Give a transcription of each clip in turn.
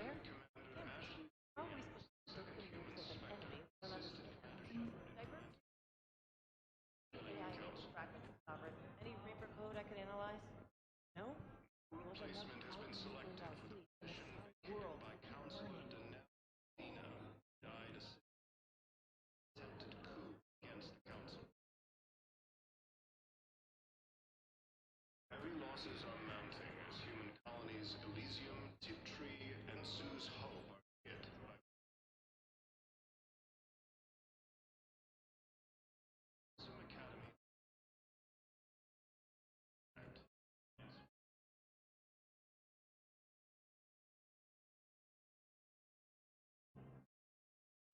Where? How are we supposed to look the moves of an enemy when understanding diver? AI image fragment discovered. Any Reaper code I could analyze? No? Replacement has been selected for the mission created by Councilor Dina, died attempted coup against the council. Heavy losses are mounting as human colonies Elysium, Tiptree, and Sue's Hope are hit by Academy.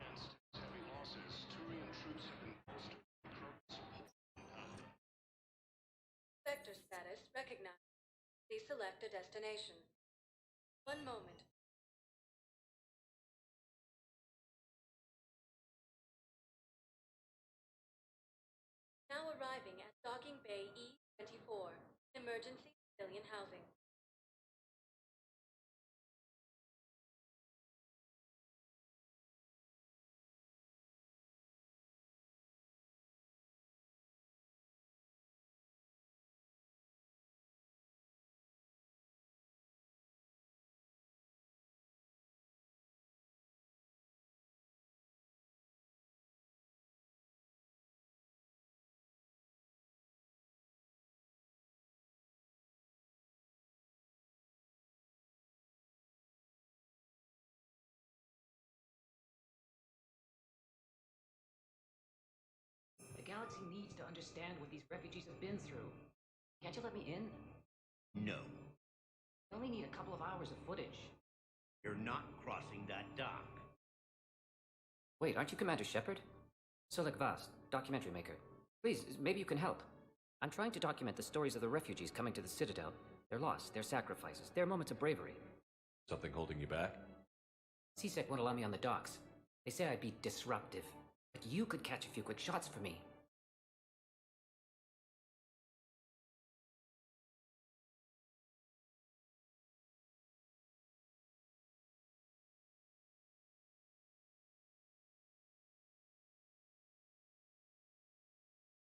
Against heavy losses, Turian troops have been bolstered by Krogan's power. Sector status recognized. Please select a destination. One moment. Now arriving at Docking Bay E-24, emergency civilian housing. The galaxy needs to understand what these refugees have been through. Can't you let me in? No, I only need a couple of hours of footage. you're not crossing that dock. Wait, aren't you Commander Shepard? Solik Vast, documentary maker. Please, maybe you can help. I'm trying to document the stories of the refugees coming to the Citadel. Their loss, their sacrifices, their moments of bravery. Something holding you back? CSEC won't allow me on the docks. They say I'd be disruptive. But you could catch a few quick shots for me.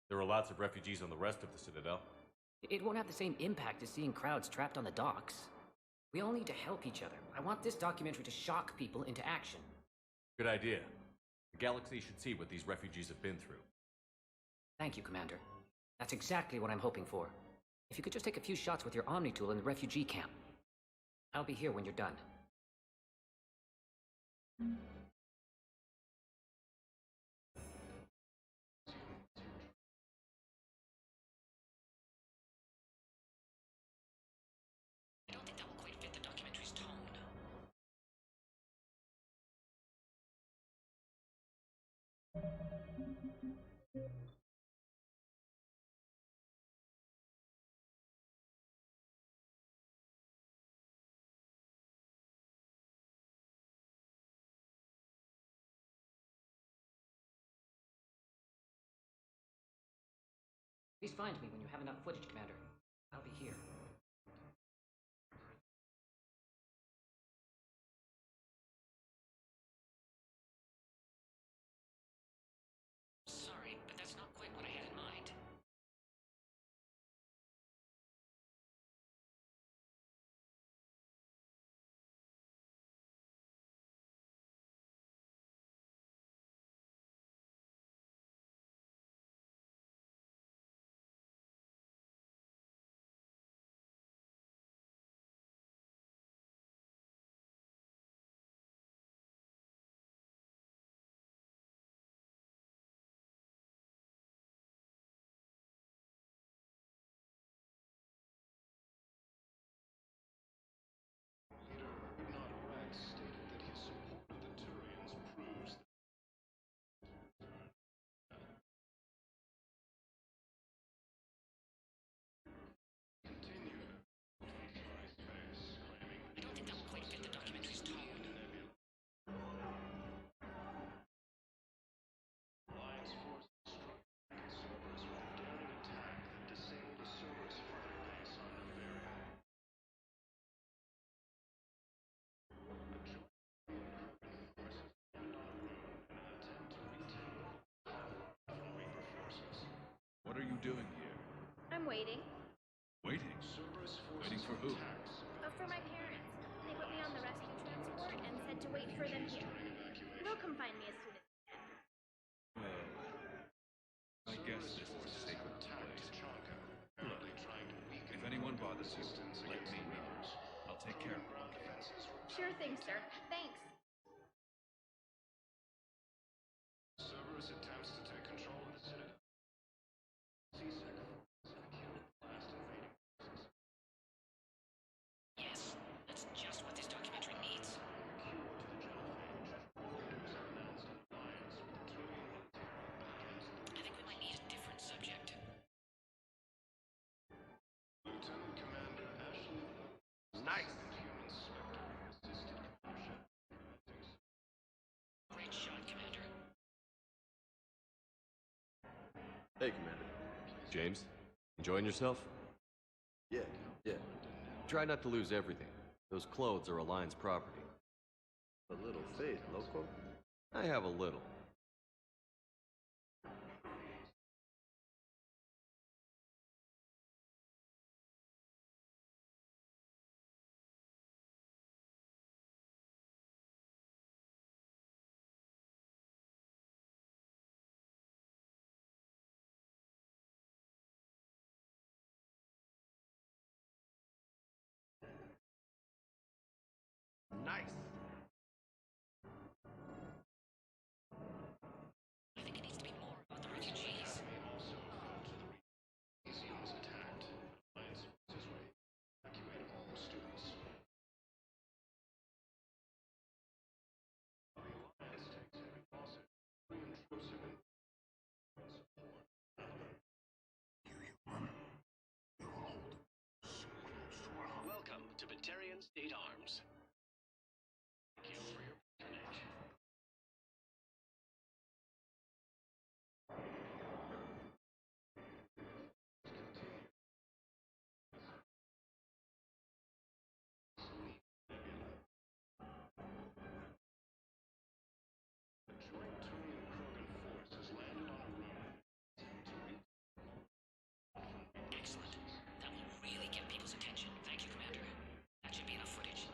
There are lots of refugees on the rest of the Citadel. It won't have the same impact as seeing crowds trapped on the docks. We all need to help each other. I want this documentary to shock people into action. Good idea. The galaxy should see what these refugees have been through. Thank you, Commander. That's exactly what I'm hoping for. If you could just take a few shots with your Omni tool in the refugee camp. I'll be here when you're done. I don't think that will quite fit the documentary's tone. Please find me when you have enough footage, Commander. I'll be here. Sorry, but that's not quite what I had in mind. doing here? I'm waiting. Waiting? Waiting for who? For my parents. They put me on the rescue transport and said to wait for them here. They'll come find me as soon as they can. Well, I guess this is a sacred place. Look, if anyone bothers you, let me know. I'll take care of it. Sure thing, sir. Thanks. Cerberus attempts to take control of the Citadel. Yes, that's just what this documentary needs. I think we might need a different subject. Lieutenant Commander Ashley. Nice. Human Spectre assisted commercial. Great shot, Commander. Hey, Commander. James, enjoying yourself? Yeah. Try not to lose everything. Those clothes are Alliance property. A little faith, loco. I have a little. Nice. I think it needs to be more about the refugees. Museum was attacked. Alliance forces were able to evacuate all students. The Alliance takes heavy losses. Human troops have been Welcome to Batarian State Arms. Thank you for your patronage. The joint Tony and Krogan force has landed on a road to reach. Excellent. That will really get people's attention. Thank you, Commander. That should be enough footage.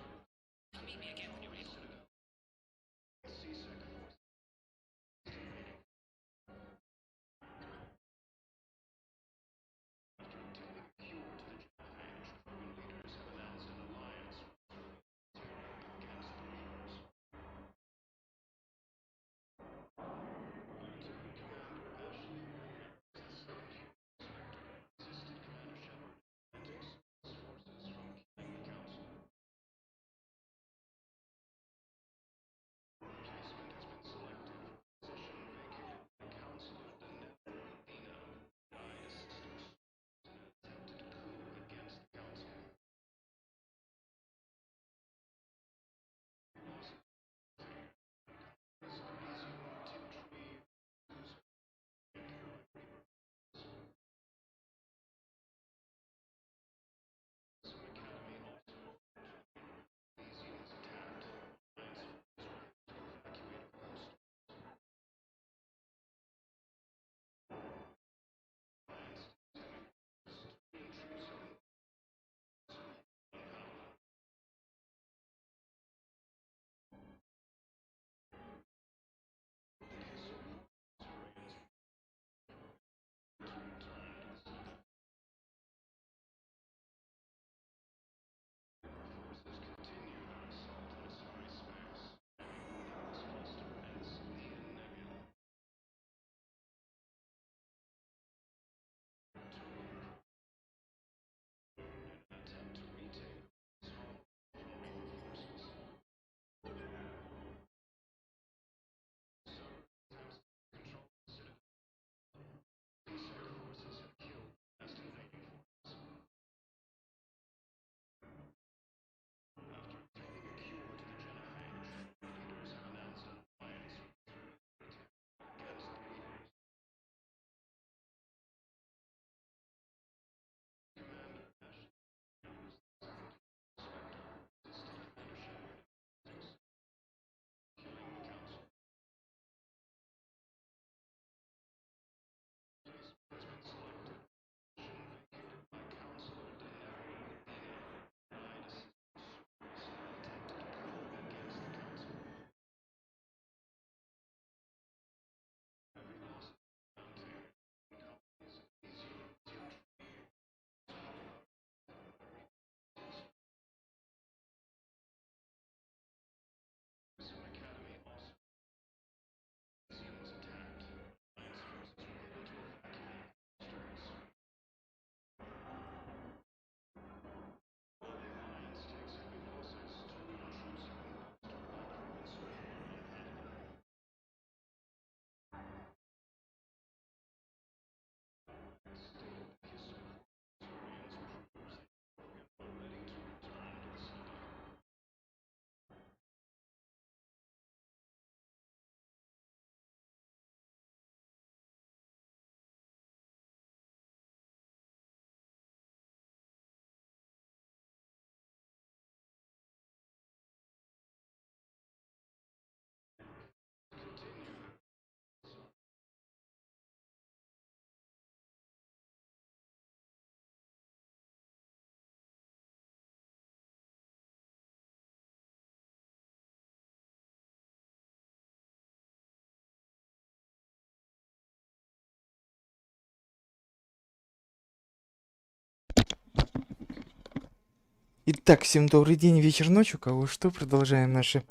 Итак, всем добрый день, вечер, ночь, у кого что, продолжаем наши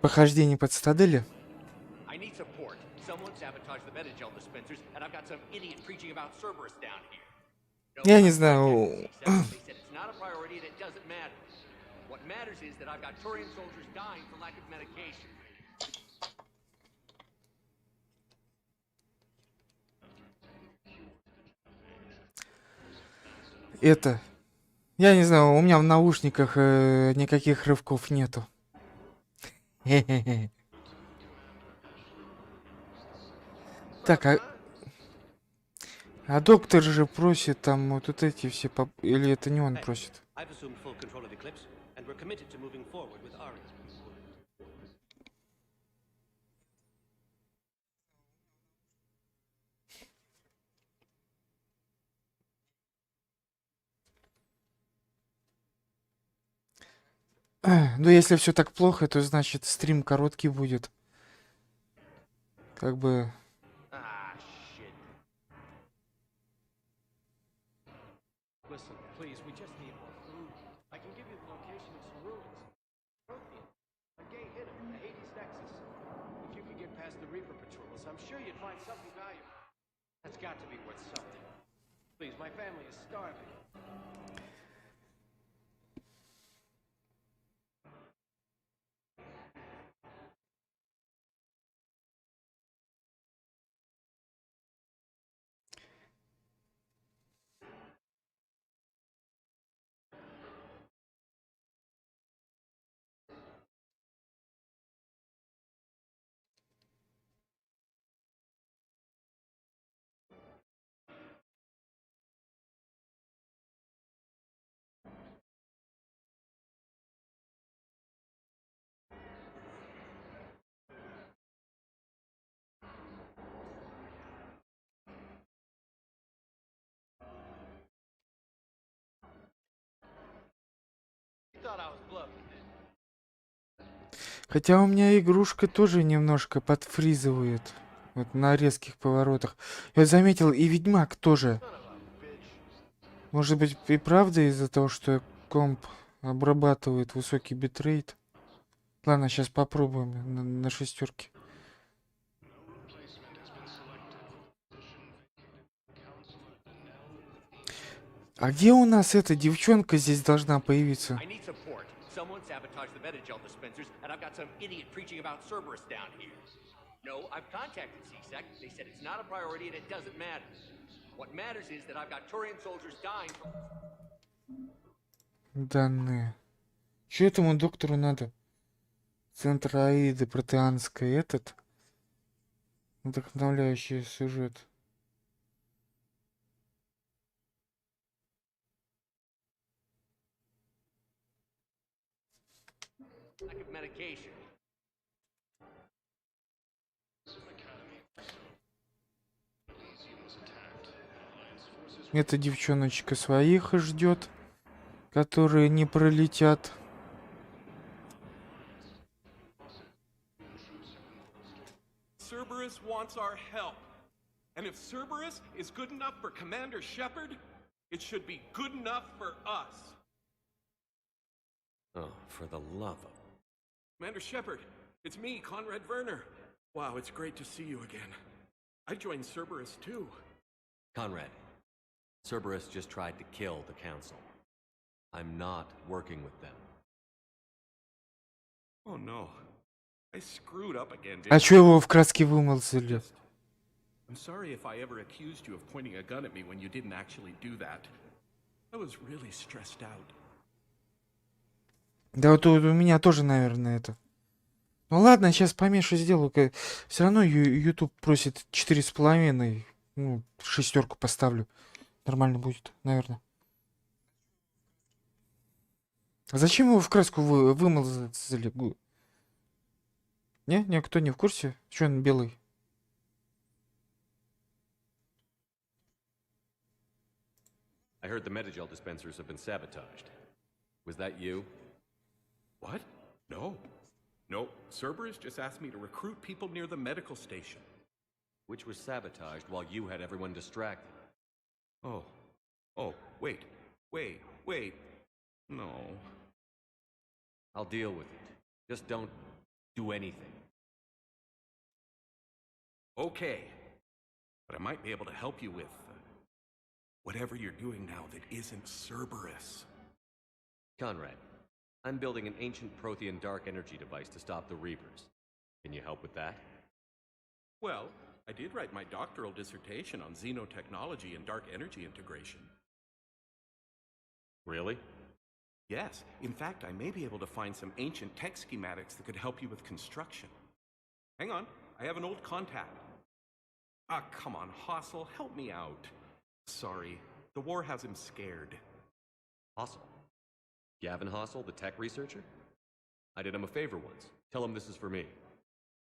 похождения под цитадели. I need support. Someone sabotaged the Metagel dispensers, and I've got some idiot preaching about Cerberus down here. No, Я не I've знаю, contacted C7. They said it's not a priority and it doesn't matter. What matters is that I've got Turian soldiers dying for lack of medication. это... Я не знаю, у меня в наушниках никаких рывков нету. Хе-хе-хе. Так, а доктор же просит там вот эти все... Или это не он просит? I've assumed full control of Eclipse, and we're committed to moving forward with Ari. Ну, если все так плохо, то значит стрим короткий будет. Как бы... Ah, shit. Listen, please, we just need more food. I can give you the location of some ruins. Prothean, a gay hitter in Hades, Texas. If you could get past the Reaper patrols, I'm sure you'd find something valuable. That's got to be worth something. Please, my family is starving. Thought I was bluffing. Хотя у меня игрушка тоже немножко подфризывает. Вот на резких поворотах. Я заметил, и Ведьмак тоже. Может быть, и правда из-за того, что комп обрабатывает высокий битрейт. Ладно, сейчас попробуем на шестерке. А где у нас эта девчонка здесь должна появиться? I need support. Someone sabotaged the Metagel dispensers, and I've got some idiot preaching about Cerberus down here. No, I've contacted C-Sec. They said it's not a priority and it doesn't matter. What matters is that I've got Turian soldiers dying from... Данные. Что этому доктору надо? Центр Аиды, протеанская, этот? Вдохновляющий сюжет. lack of medication. Эта девчоночка своих ждет, которые не пролетят. Cerberus wants our help. And if Cerberus is good enough for Commander Shepard, it should be good enough for us. Oh, for the love of... Commander Shepard, it's me, Conrad Werner. Wow, it's great to see you again. I joined Cerberus too. Conrad, Cerberus just tried to kill the Council. I'm not working with them. Oh no. I screwed up again, А didn't чё его в краске вымазали? I'm sorry if I ever accused you of pointing a gun at me when you didn't actually do that. I was really stressed out. Да вот у меня тоже, наверное, это. Ну ладно, сейчас поменьше сделаю. Все равно YouTube просит 4,5. Ну, шестерку поставлю. Нормально будет, наверное. А зачем его в краску вымазали? Не, никто не в курсе. Что он белый? I heard the Metagel dispensers have been sabotaged. Was that you? What? No. No, Cerberus just asked me to recruit people near the medical station. Which was sabotaged while you had everyone distracted. Oh. Oh, wait. No. I'll deal with it. Just don't do anything. Okay. But I might be able to help you with whatever you're doing now that isn't Cerberus. Conrad, I'm building an ancient Prothean dark energy device to stop the Reapers. Can you help with that? Well, I did write my doctoral dissertation on xenotechnology and dark energy integration. Really? Yes. In fact, I may be able to find some ancient tech schematics that could help you with construction. Hang on. I have an old contact. Ah, come on, Hossel, help me out. Sorry, the war has him scared. Hossel? Gavin Hossel, the tech researcher? I did him a favor once. Tell him this is for me.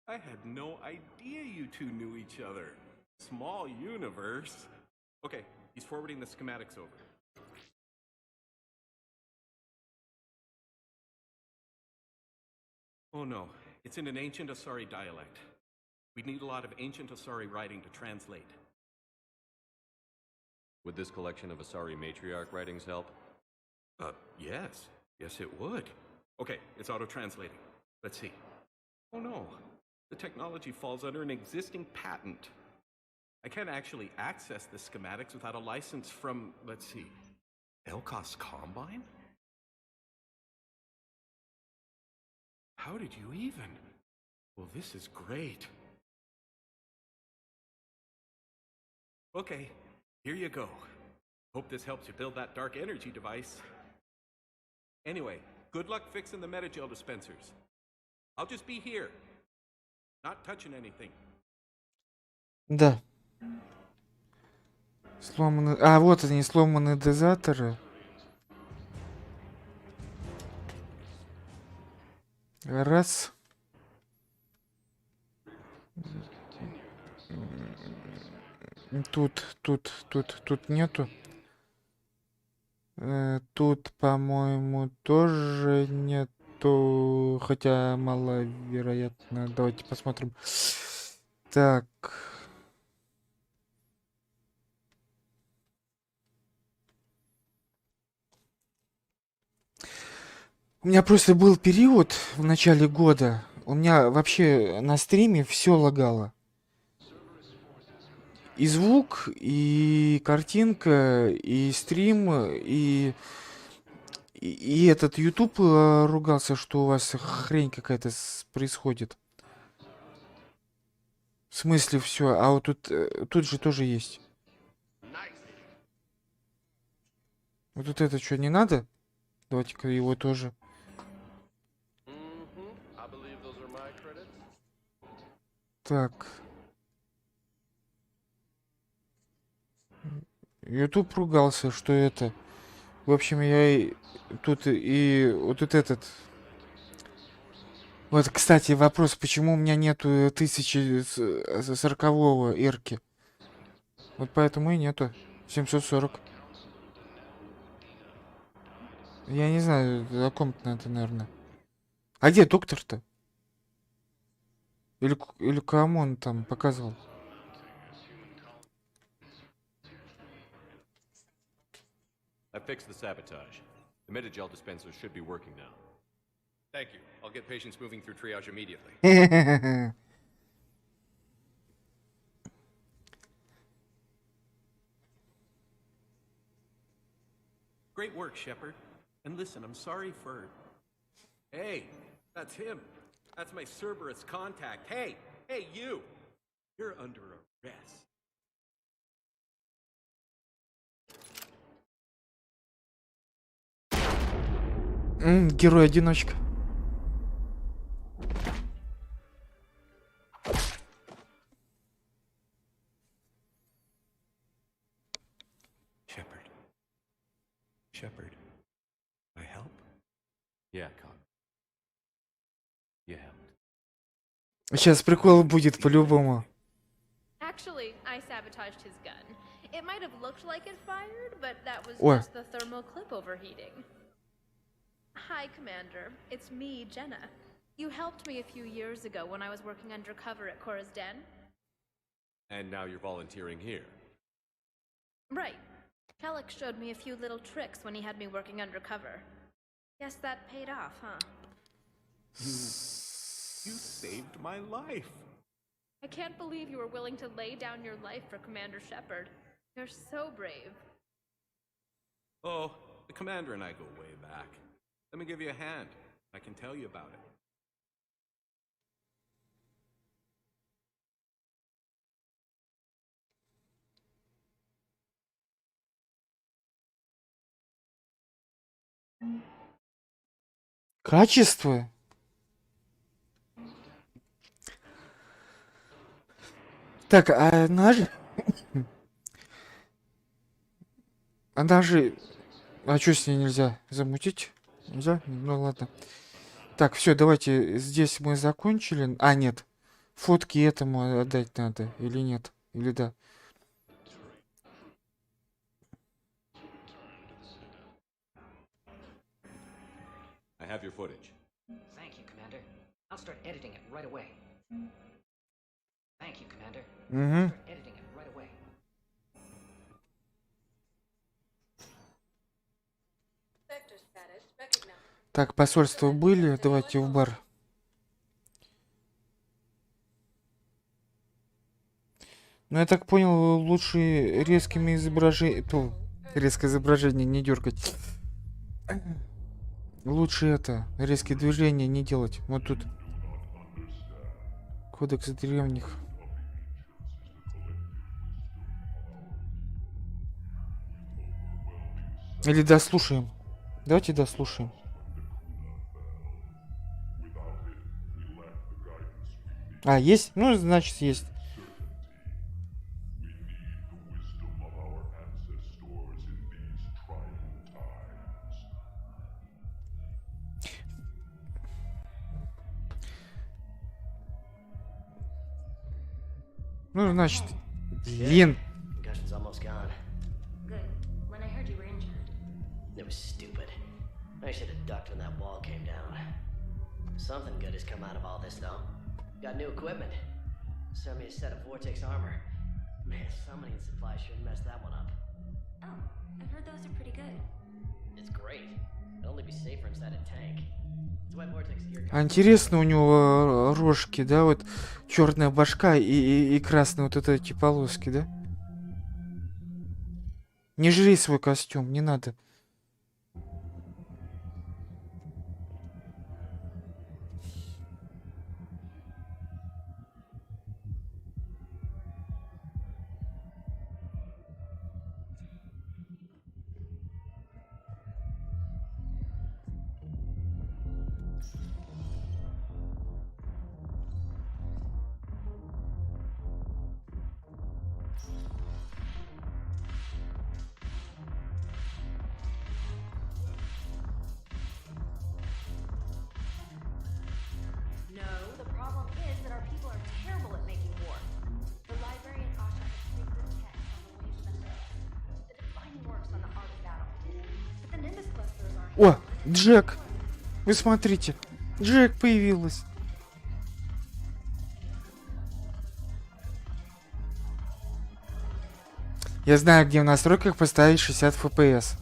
I had no idea you two knew each other. Small universe. Okay, he's forwarding the schematics over. Oh no, it's in an ancient Asari dialect. We'd need a lot of ancient Asari writing to translate. Would this collection of Asari matriarch writings help? Yes. Yes, it would. Okay, it's auto-translating. Let's see. Oh no, the technology falls under an existing patent. I can't actually access the schematics without a license from, let's see, Elkos Combine? How did you even? Well, this is great. Okay, here you go. Hope this helps you build that dark energy device. Anyway, good luck fixing the metagel dispensers. I'll just be here. Not touching anything. Да. Сломаны... А, вот они, сломанные дозаторы. Раз. Тут нету. Тут, по-моему, тоже нету. Хотя маловероятно. Давайте посмотрим. Так. У меня просто был период в начале года. У меня вообще на стриме все лагало. И звук, и картинка, и стрим, и этот YouTube ругался, что у вас хрень какая-то происходит. В смысле все, а вот тут же тоже есть. Вот тут это что, не надо? Давайте-ка его тоже. Так. YouTube ругался, что это. В общем, я тут и вот тут этот. Вот, кстати, вопрос, почему у меня нету 1040-го эрки? Вот поэтому и нету 740. Я не знаю, о ком-то это, наверное. А где доктор-то? Или кому он там показывал? I fixed the sabotage. The metagel dispensers should be working now. Thank you. I'll get patients moving through triage immediately. Great work, Shepard. And listen, I'm sorry for... Hey, that's him. That's my Cerberus contact. Hey, you! You're under arrest. Герой-одиночка. Shepard, I help? Yeah, Con. You helped. Сейчас прикол будет по-любому. Actually, I sabotaged his gun. It might have looked like it fired, but that was Ой. just the thermal clip overheating. Hi, Commander. It's me, Jenna. You helped me a few years ago when I was working undercover at Cora's Den. And now you're volunteering here. Right. Shellick showed me a few little tricks when he had me working undercover. Guess that paid off, huh? You saved my life. I can't believe you were willing to lay down your life for Commander Shepard. You're so brave. Oh, the commander and I go way back. Let me give you a hand. I can tell you about it. Качество? Так, а она же... Она же... А что с ней нельзя? Замутить? Нельзя? Ну ладно. Так, все, давайте. Здесь мы закончили. А, нет. Фотки этому отдать надо. Или нет? Или да? I have your footage. Thank you, Commander. I'll start editing it right away. Thank you, Commander. Угу. Start editing it right away. Vector status recognized. Так, посольства были. Давайте в бар. Ну, я так понял, лучше резкими изображениями... Резкое изображение не дергать. Лучше это, резкие движения не делать. Вот тут. Кодекс древних. Или дослушаем. Давайте дослушаем. А, есть? Ну, значит, есть. Ну, значит, блин. Concussion's almost gone. Good. When I heard you were injured. It was stupid. I should have ducked when that wall came down. Something good has come out of all this, though. Got new equipment. Sent me a set of vortex armor. Man, summoning supply sure messed that one up. Oh, I've heard those are pretty good. It's great. It'd only be safer inside a tank. That's why vortex gear А интересно, у него рожки, да, вот черная башка и красные вот эти полоски, да? Не жри свой костюм, не надо. No, the problem is that our people are terrible at making war. The librarian Asha has sacred text on the ways of the Nimbus. The defining works on the art of battle. But the Nimbus clusters aren't. О, Джек! Вы смотрите, Джек появилась. Я знаю, где в настройках поставить 60 FPS.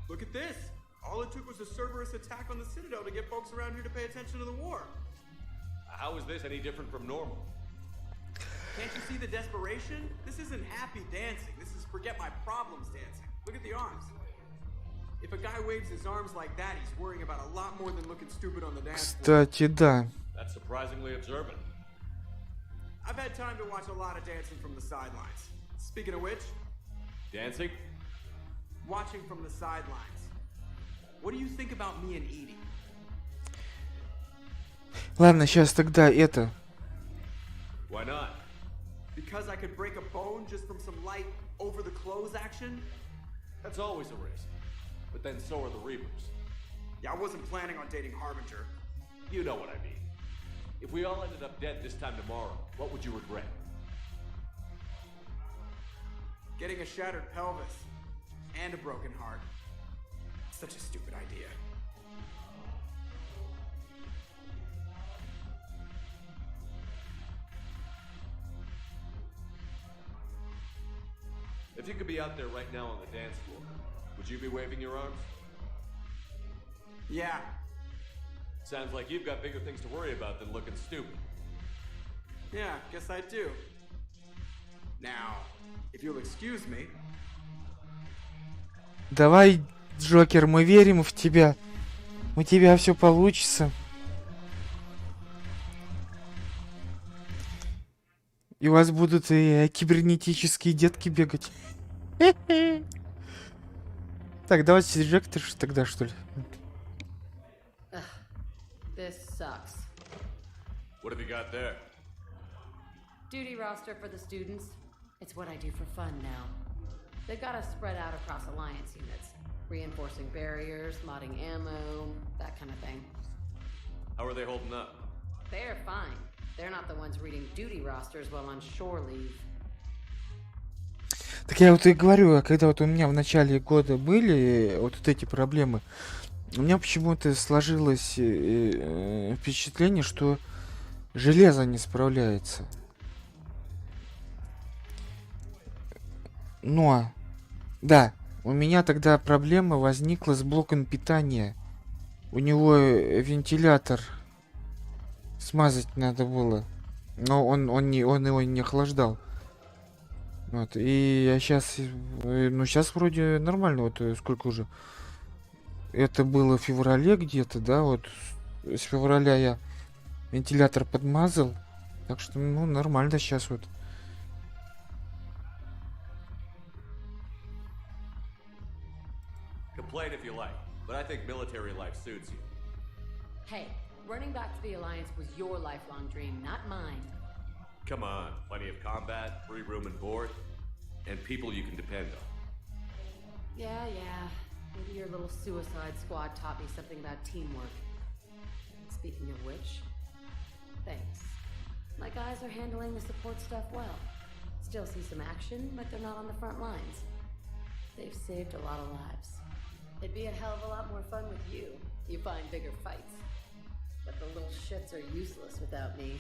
Look at this. All it took was a Cerberus attack on the Citadel to get folks around here to pay attention to the war. How is this any different from normal? Can't you see the desperation? This isn't happy dancing. This is forget my problems dancing. Look at the arms. If a guy waves his arms like that, he's worrying about a lot more than looking stupid on the dance floor. Кстати, да. That's surprisingly observant. I've had time to watch a lot of dancing from the sidelines. Speaking of which, Dancing? watching from the sidelines. What do you think about me and Edie? Ладно, сейчас тогда это. Why not? Because I could break a bone just from some light over the clothes action? That's always a risk. But then so are the Reapers. Yeah, I wasn't planning on dating Harbinger. You know what I mean. If we all ended up dead this time tomorrow, what would you regret? Getting a shattered pelvis and a broken heart. Such a stupid idea. If you could be out there right now on the dance floor, would you be waving your arms? Yeah. Sounds like you've got bigger things to worry about than looking stupid. Yeah, guess I do. Now, if you'll excuse me. Давай, Джокер, мы верим в тебя. У тебя все получится. И у вас будут и кибернетические детки бегать. Так, давайте режектор тогда, что ли? This sucks. What have you got there? Duty roster for the students. It's what I do for fun now. They've got us spread out across alliance units, reinforcing barriers, modding ammo, that kind of thing. How are they holding up? They're fine. They're not the ones reading duty rosters while on shore leave. Так я вот и говорю, когда вот у меня в начале года были вот эти проблемы, у меня почему-то сложилось впечатление, что железо не справляется. Но, да, у меня тогда проблема возникла с блоком питания. У него вентилятор смазать надо было, но он его не охлаждал. Вот, и я сейчас, ну сейчас вроде нормально, вот сколько уже. Это было в феврале где-то, да, вот с февраля я вентилятор подмазал, так что, ну, нормально сейчас вот. Complain if you like, but I think military life suits you. Hey, running back to the Alliance was your lifelong dream, not mine. Come on, plenty of combat, free room and board, and people you can depend on. Yeah. Maybe your little suicide squad taught me something about teamwork. Speaking of which, thanks. My guys are handling the support stuff well. Still see some action, but they're not on the front lines. They've saved a lot of lives. It'd be a hell of a lot more fun with you. You find bigger fights. But the little shits are useless without me.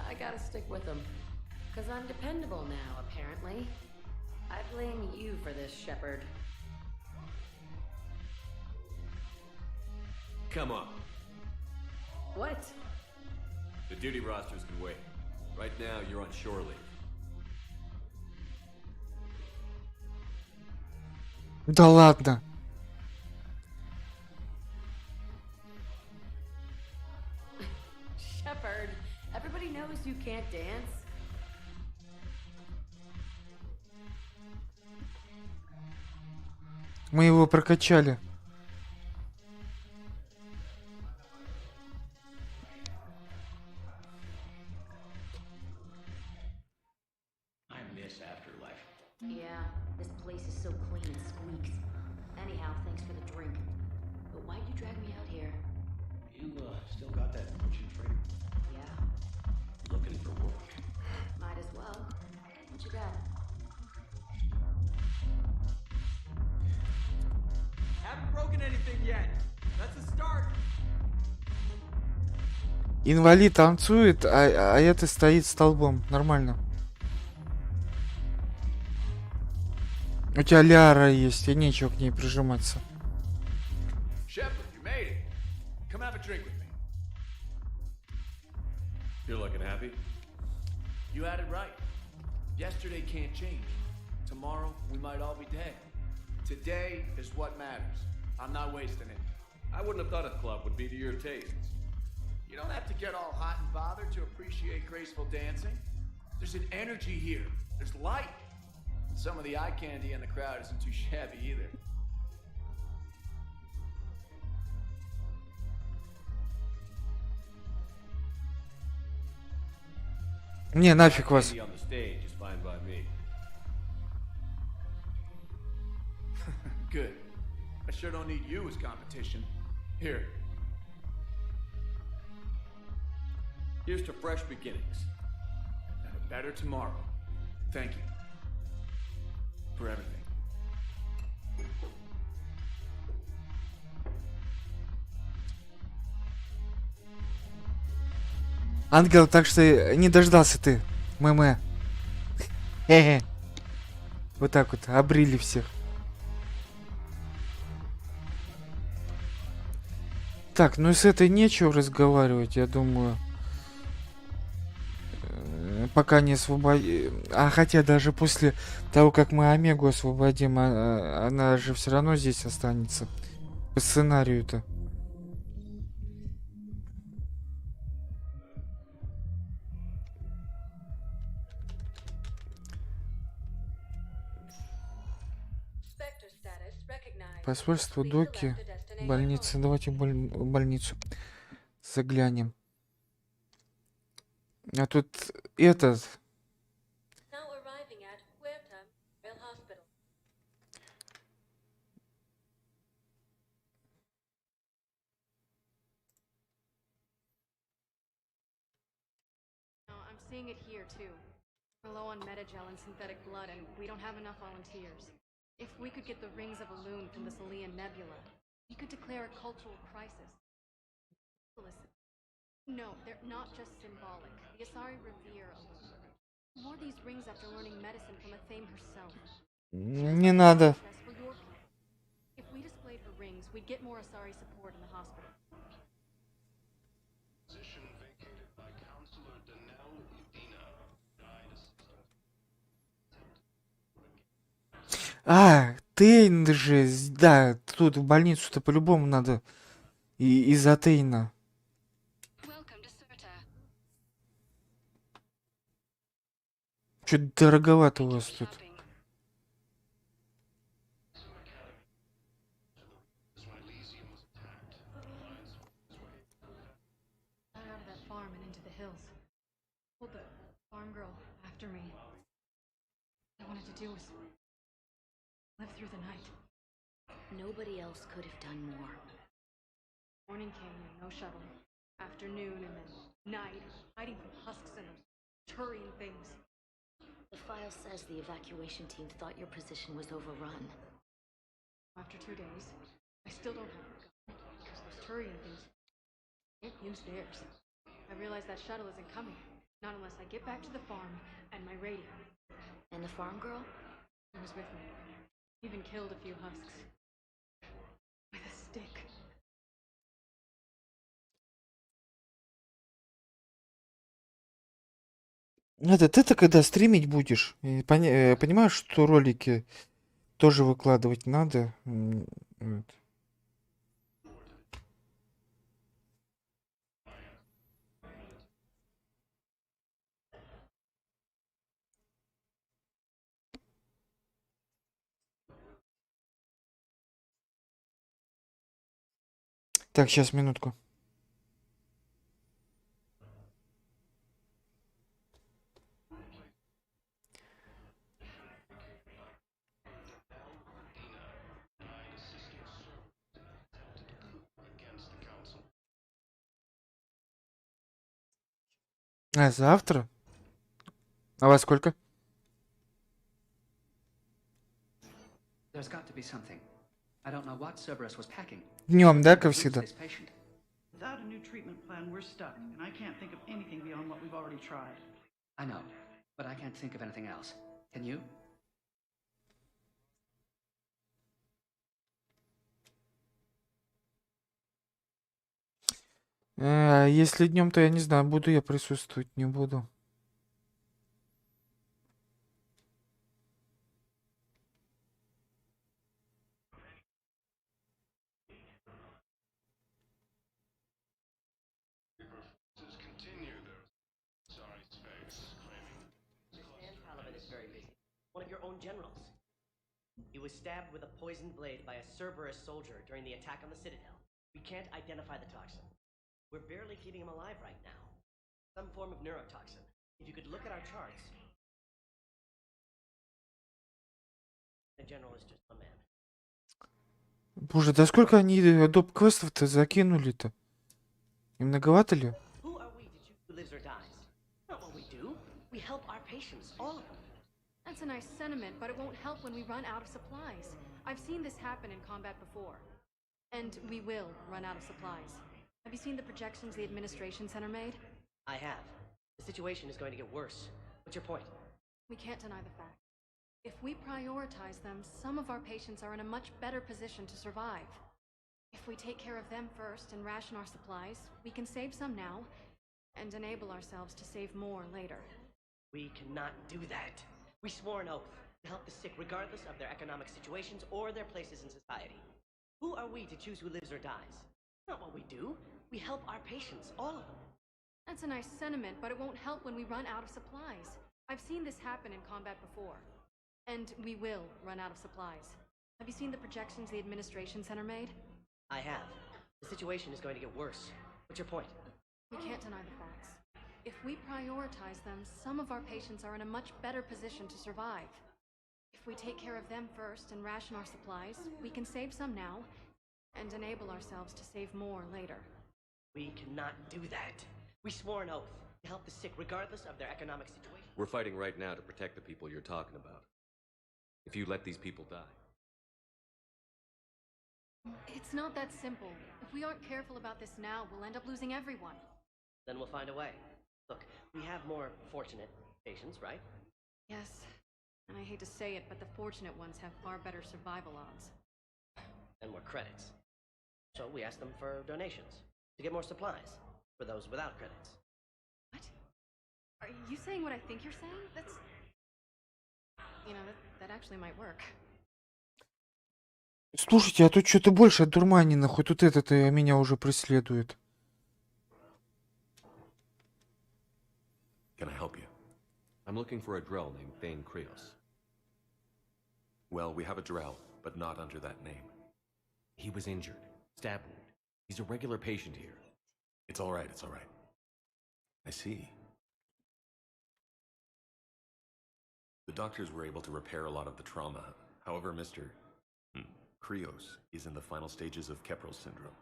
I gotta stick with them. 'Cause I'm dependable now, apparently. I blame you for this, Shepard. Come on. What? The duty rosters can wait. Right now, you're on shore leave. Да ладно. Shepard, everybody knows you can't dance. Мы его прокачали. I miss afterlife. Yeah, this place is so clean and squeaks. Anyhow, thanks for the drink. But why'd you drag me out here? You still got that engine freighter? Yeah, Looking for work. might as well. What you got? Haven't broken anything yet. That's a start. Инвалид танцует, а это стоит столбом. Нормально. У тебя Ляра есть, и нечего к ней прижиматься. Shepard, you made it. Come have a drink with me. You're looking happy? You had it right. Yesterday can't change. Tomorrow, we might all be dead. Today is what matters. I'm not wasting it. I wouldn't have thought a club would be to your tastes. You don't have to get all hot and bothered to appreciate graceful dancing. There's an energy here. There's light. And some of the eye candy in the crowd isn't too shabby either. Не, нафиг вас. On the stage is fine by me. Good. I sure don't need you as competition. Here. Here's to fresh beginnings. And a better tomorrow. Thank you. For everything. Ангел, так что не дождался ты. Хе-хе. Вот так вот, обрили всех. Так, ну с этой нечего разговаривать, я думаю. Пока не освободим. А хотя даже после того, как мы Омегу освободим, она же все равно здесь останется. По сценарию-то. Посольство, доки, больница. Давайте в больницу заглянем. А тут этот... I'm seeing it here too. We're low on metagel and synthetic blood, and we don't have enough volunteers. If we could get the rings of Elune from the Salian Nebula, we could declare a cultural crisis. Listen. No, they're not just symbolic. The Asari revere Elune. More these rings after learning medicine from Athame herself. Не надо. If we displayed her rings, we'd get more Asari support in the hospital. Position vacated by Counselor Danelle Udina. А, Тейн же, да, тут в больницу-то по-любому надо. И из-за Тейна. Чё-то дороговато у вас тут. Live through the night. Nobody else could have done more. Morning came and no shuttle. Afternoon and then night, hiding from husks and those Turian things. The file says the evacuation team thought your position was overrun. After 2 days, I still don't have a gun because those Turian things can't use theirs. I realize that shuttle isn't coming, not unless I get back to the farm and my radio. And the farm girl? She was with me. Even killed a few husks. With a stick. Это когда стримить будешь? Понимаешь, что ролики тоже выкладывать надо? Вот. Так, сейчас, минутку. А, завтра? А во сколько? There's got to be something. I don't know what Cerberus was packing. Днем, да, как всегда? Without a new treatment plan, we're stuck, and I can't think of anything beyond what we've already tried. I know, but I can't think of anything else. Can you? Если днем, то я не знаю, буду я присутствовать, не буду. One of your own generals. He was stabbed with a poisoned blade by a Cerberus soldier during the attack on the Citadel. We can't identify the toxin. We're barely keeping him alive right now. Some form of neurotoxin. If you could look at our charts. The general is just a man. Боже, да сколько они доп-квестов-то закинули-то? И многовато ли? Who are we to choose who lives or dies? Not what we do. We help our patients, all of them. That's a nice sentiment, but it won't help when we run out of supplies. I've seen this happen in combat before. And we will run out of supplies. Have you seen the projections the administration center made? I have. The situation is going to get worse. What's your point? We can't deny the fact. If we prioritize them, some of our patients are in a much better position to survive. If we take care of them first and ration our supplies, we can save some now and enable ourselves to save more later. We cannot do that. We swore an oath to help the sick regardless of their economic situations or their places in society. Who are we to choose who lives or dies? Not what we do. We help our patients, all of them. That's a nice sentiment, but it won't help when we run out of supplies. I've seen this happen in combat before. And we will run out of supplies. Have you seen the projections the administration center made? I have. The situation is going to get worse. What's your point? We can't deny the facts. If we prioritize them, some of our patients are in a much better position to survive. If we take care of them first and ration our supplies, we can save some now and enable ourselves to save more later. We cannot do that. We swore an oath to help the sick regardless of their economic situation. We're fighting right now to protect the people you're talking about. If you let these people die. It's not that simple. If we aren't careful about this now, we'll end up losing everyone. Then we'll find a way. Look, we have more fortunate patients, right? Yes. And I hate to say it, but the fortunate ones have far better survival odds. And more credits. So we asked them for donations to get more supplies for those without credits. What? Are you saying what I think you're saying? That's... You know, that actually might work. Слушайте, а тут что-то больше одурманено, хоть тут этот меня уже преследует. Can I help you? I'm looking for a Drell named Thane Krios. Well, we have a Drell, but not under that name. He was injured. Stab wound. He's a regular patient here. It's all right, it's all right. I see. The doctors were able to repair a lot of the trauma. However, Mr. Krios is in the final stages of Keprel's syndrome.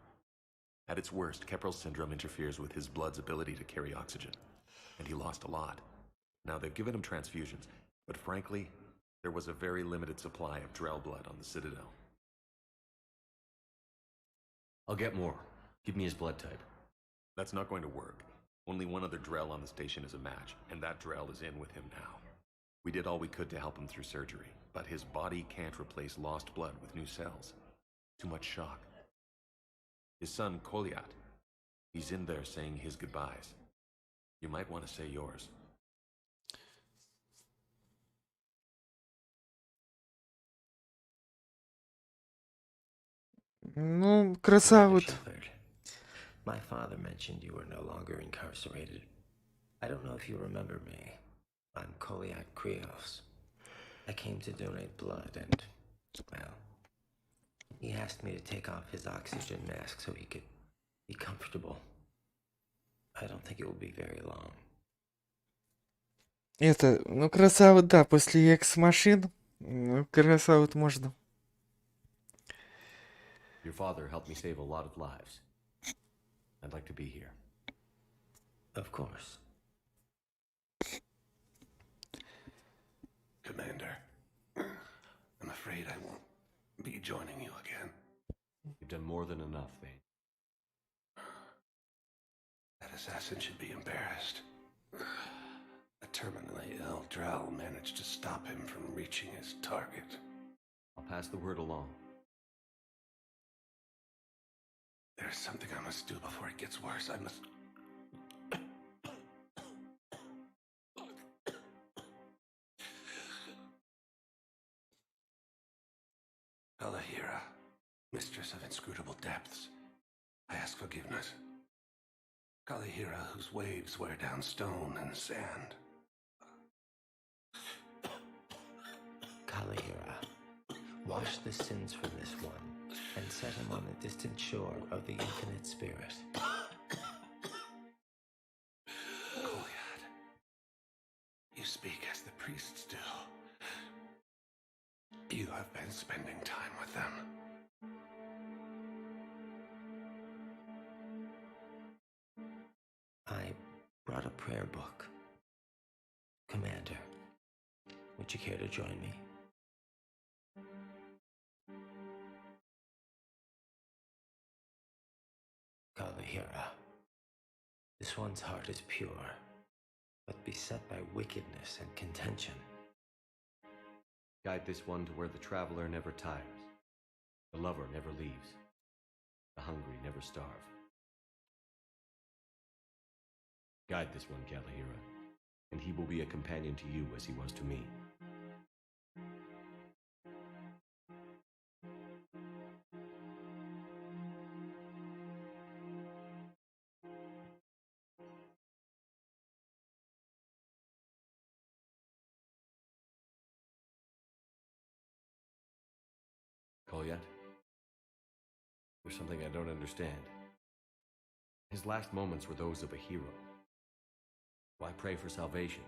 At its worst, Keprel's syndrome interferes with his blood's ability to carry oxygen, and he lost a lot. Now, they've given him transfusions, but frankly, there was a very limited supply of Drell blood on the Citadel. I'll get more. Give me his blood type. That's not going to work. Only one other Drell on the station is a match, and that Drell is in with him now. We did all we could to help him through surgery, but his body can't replace lost blood with new cells. Too much shock. His son, Koliat, he's in there saying his goodbyes. You might want to say yours. Ну, красавец. My father mentioned you were no longer incarcerated. I don't know if you remember me. I'm Koliat Krios. I came to donate blood and, well, he asked me to take off his oxygen mask so he could be comfortable. I don't think it will be very long. Это, ну, красавец, да, после экс-машин, ну, красавец можно. Your father helped me save a lot of lives. I'd like to be here. Of course. Commander, I'm afraid I won't be joining you again. You've done more than enough, Thane. That assassin should be embarrassed. A terminally ill Drell managed to stop him from reaching his target. I'll pass the word along. There's something I must do before it gets worse. I must... Kalahira, mistress of inscrutable depths, I ask forgiveness. Kalahira, whose waves wear down stone and sand. Kalahira, wash the sins from this one and set him on the distant shore of the infinite spirit. Koliat, you speak as the priests do. You have been spending time with them. I brought a prayer book. Commander, would you care to join me? Kalahira, this one's heart is pure, but beset by wickedness and contention. Guide this one to where the traveler never tires, the lover never leaves, the hungry never starve. Guide this one, Galahira, and he will be a companion to you as he was to me. Call yet? There's something I don't understand. His last moments were those of a hero. Why pray for salvation?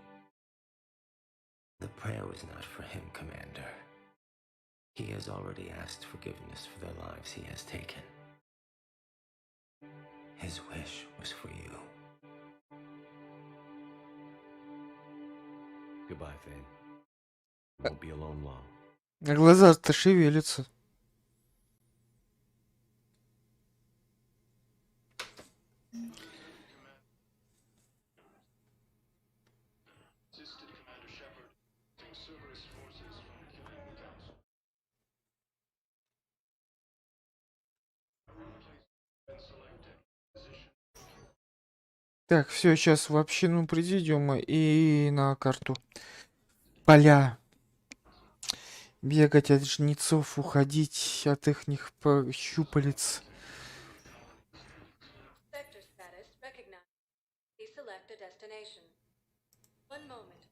The prayer was not for him, Commander. He has already asked forgiveness for the lives he has taken. His wish was for you. Goodbye, Thane. You won't be alone long. А глаза-то шевелятся. Так, все, сейчас в общину президиума и на карту. Поля. Бегать от жнецов, уходить от ихних щупалец. Sector status recognized. Please select a destination. One moment.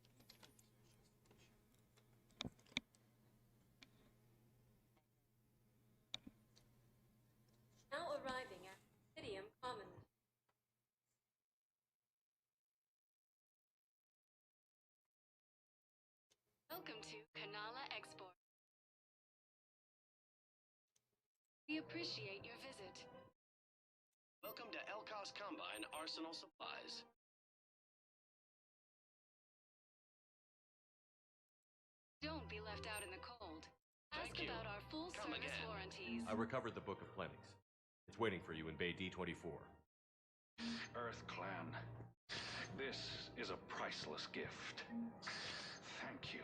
Now arriving at Stadium Commons. Welcome to Canala Export. We appreciate your visit. Welcome to Elkos Combine Arsenal Supplies. Don't be left out in the cold. Ask you. about our full Come service again. warranties. I recovered the Book of Plenties. It's waiting for you in Bay D24. Earth Clan, this is a priceless gift. Thank you.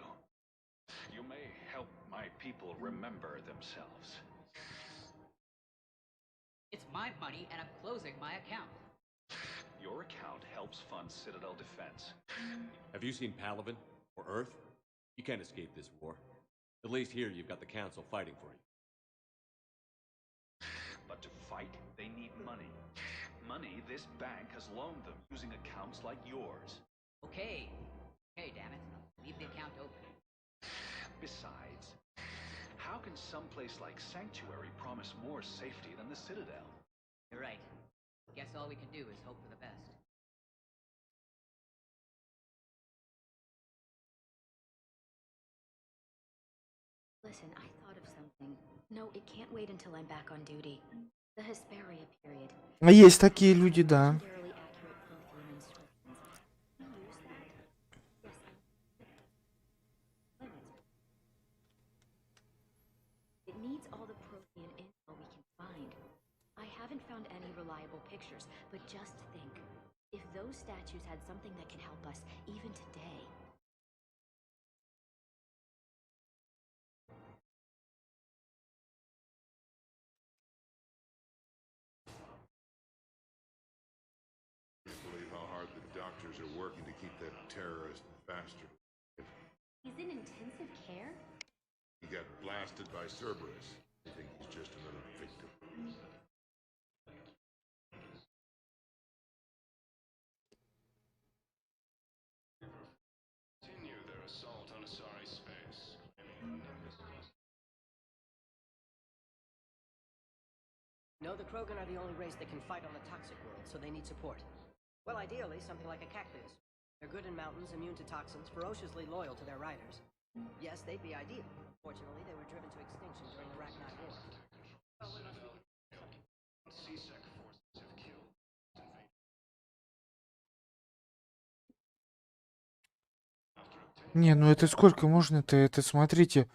You may help my people remember themselves. It's my money and I'm closing my account. Your account helps fund Citadel defense. Have you seen Palaven or Earth? You can't escape this war. At least here you've got the Council fighting for you. But to fight, they need money. Money this bank has loaned them using accounts like yours. Okay. Okay, damn it. Leave the account open. Besides, how can someplace like Sanctuary promise more safety than the Citadel? You're right. Guess all we can do is hope for the best. Listen, I thought of something. No, it can't wait until I'm back on duty. The Hesperia period. А есть такие люди, да. Legendarily accurate Prothean inscriptions. We use that. Yes, limits. It needs all the Prothean info we can find. I haven't found any reliable pictures, but just think. If those statues had something that can help us, even today. Believe how hard the doctors are working to keep that terrorist bastard. He's in intensive care? He got blasted by Cerberus. I think he's just another victim. Continue their assault on Asari space. No, the Krogan are the only race that can fight on the toxic world, so they need support. Well, ideally, something like a cactus. They're good in mountains, immune to toxins, ferociously loyal to their riders. Yes, they'd be ideal. Fortunately, they were driven to extinction during the Rachni War. CSEC forces have killed invaders. Не, ну это сколько можно-то? Это смотрите.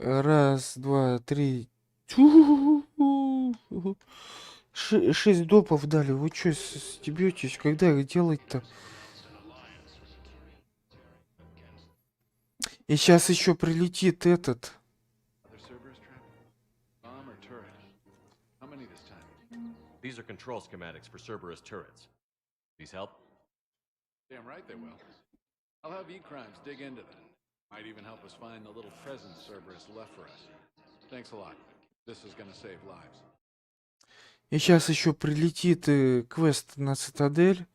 Раз, два, три. 6 допов дали. Вы что, стебетесь? Когда их делать-то? И сейчас еще прилетит этот. These are control schematics for Cerberus turrets. These help? Damn right they will. I'll have E-Crimes dig into them. Might even help us find the little present Cerberus left for us. Thanks a lot. This is gonna save lives. И сейчас еще прилетит квест на цитадель.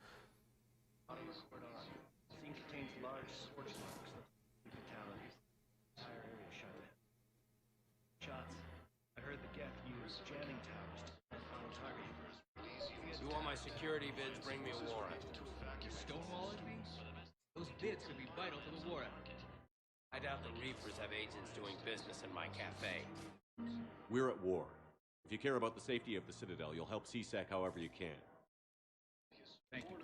Security bids bring me a warrant. Stonewalling me? Those bids could be vital to the war effort. I doubt the Reapers have agents doing business in my cafe. We're at war. If you care about the safety of the Citadel, you'll help CSEC however you can. Thank you.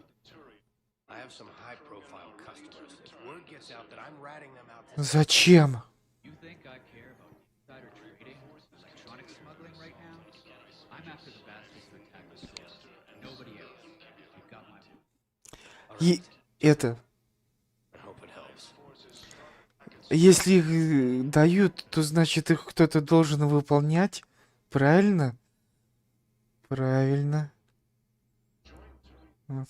I have some high-profile customers. If word gets out that I'm ratting them out... Зачем? You think I care about insider trading, electronic smuggling right now? I'm after the bastards who attack the store. Nobody else. You've got my... И это... Если их дают, то значит их кто-то должен выполнять. Правильно? Правильно. Вот.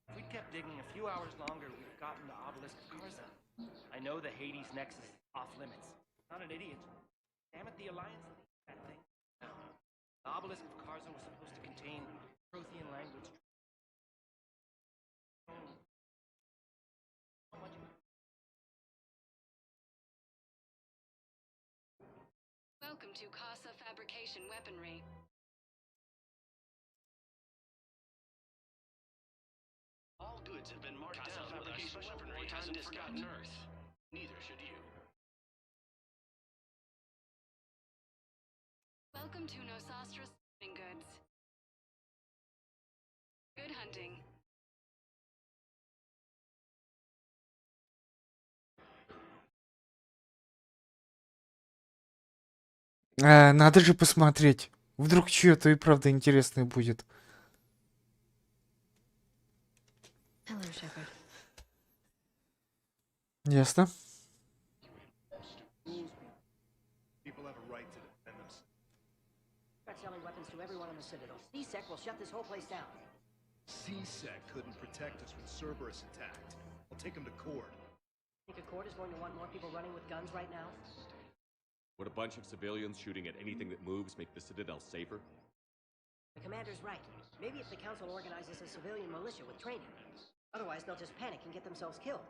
If we'd kept digging a few hours longer, we'd have gotten the obelisk of Karza. I know the Hades nexus is off limits. Not an idiot. Damn it, the Alliance needs that thing. The obelisk of Karza was supposed to contain Prothean language. Welcome to Casa Fabrication Weaponry. All goods have been marked down with our special wartime discount. Earth. Neither should you. Welcome to Nosastra Sporting Goods. Good hunting. Надо же посмотреть. Вдруг что-то и правда интересное будет. Hello, Shepard. Ясно. People have a right to defend themselves. Start selling weapons to everyone in the Citadel. CSEC will shut this whole place down. CSEC couldn't protect us when Cerberus attacked. I'll take them to court. Think a court is going to want more people running with guns right now? Would a bunch of civilians shooting at anything that moves make the Citadel safer? The commander's right. Maybe if the council organizes a civilian militia with training. Otherwise, they'll just panic and get themselves killed.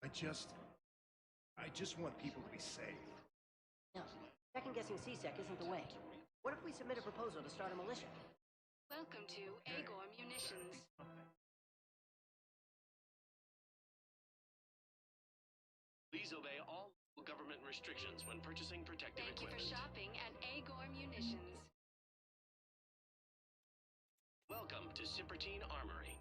I just want people to be safe. No, second-guessing CSEC isn't the way. What if we submit a proposal to start a militia? Welcome to Agor Munitions. Please obey all government restrictions when purchasing protective equipment. Thank you for shopping at Agor Munitions. Welcome to Cipertine Armory.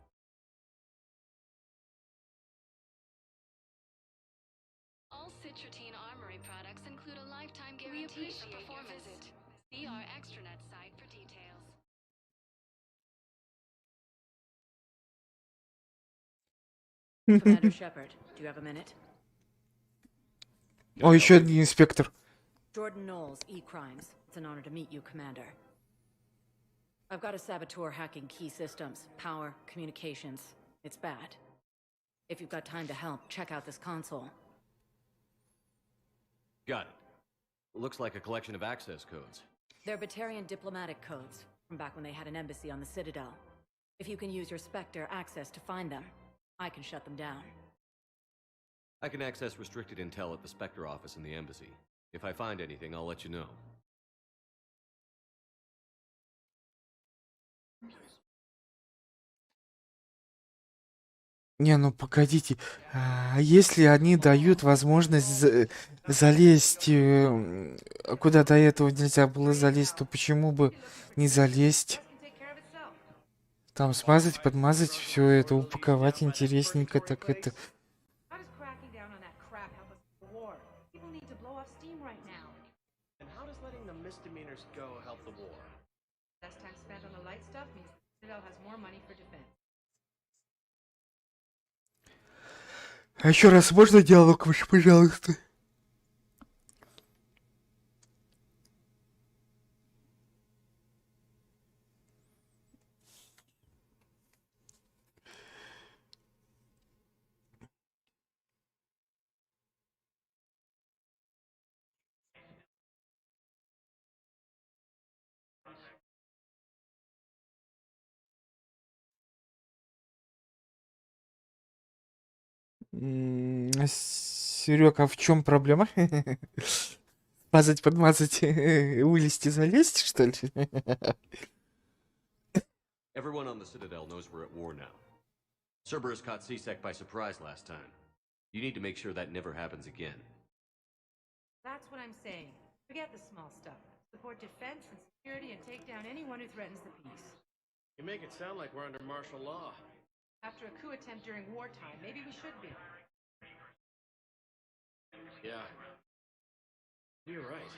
All Citratine Armory products include a lifetime guarantee for performance. See our extranet site for details. Commander Shepard, do you have a minute? О, еще один инспектор. Jordan Knowles, E-Crimes. It's an honor to meet you, Commander. I've got a saboteur hacking key systems, power, communications. It's bad. If you've got time to help, check out this console. Got it. Looks like a collection of access codes. They're Batarian diplomatic codes, from back when they had an embassy on the Citadel. If you can use your Spectre access to find them, I can shut them down. I can access restricted intel at the Spectre office in the embassy. If I find anything, I'll let you know. Не, ну погодите. Если они дают возможность залезть, куда до этого нельзя было залезть, то почему бы не залезть? Там смазать, подмазать, все это упаковать интересненько, так это. How does cracking down on that crap help us in the war? People need to blow off steam right now. And how does letting the misdemeanors go help the war? Less time spent on the light stuff means the Citadel has more money for defense. А еще раз можно диалог, пожалуйста? Серег, а в чем проблема? Мазать, подмазать, вылезти, залезть, что ли? Everyone on the Citadel knows we're at war now. Cerberus caught C-Sec by surprise last time. You need to make sure that never happens again. That's what I'm saying. Forget the small stuff. Support defense and security and take down anyone who threatens the peace. You make it sound like we're under martial law. After a coup attempt during wartime, maybe we should be. Yeah. You're right.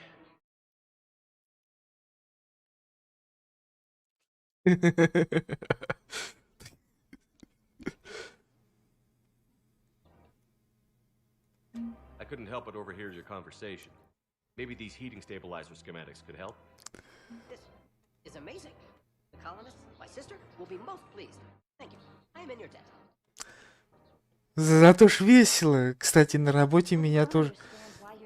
I couldn't help but overhear your conversation. Maybe these heating stabilizer schematics could help? This is amazing. The colonists, my sister, will be most pleased. Thank you. I am in your debt. Зато ж весело. Кстати, на работе меня тоже...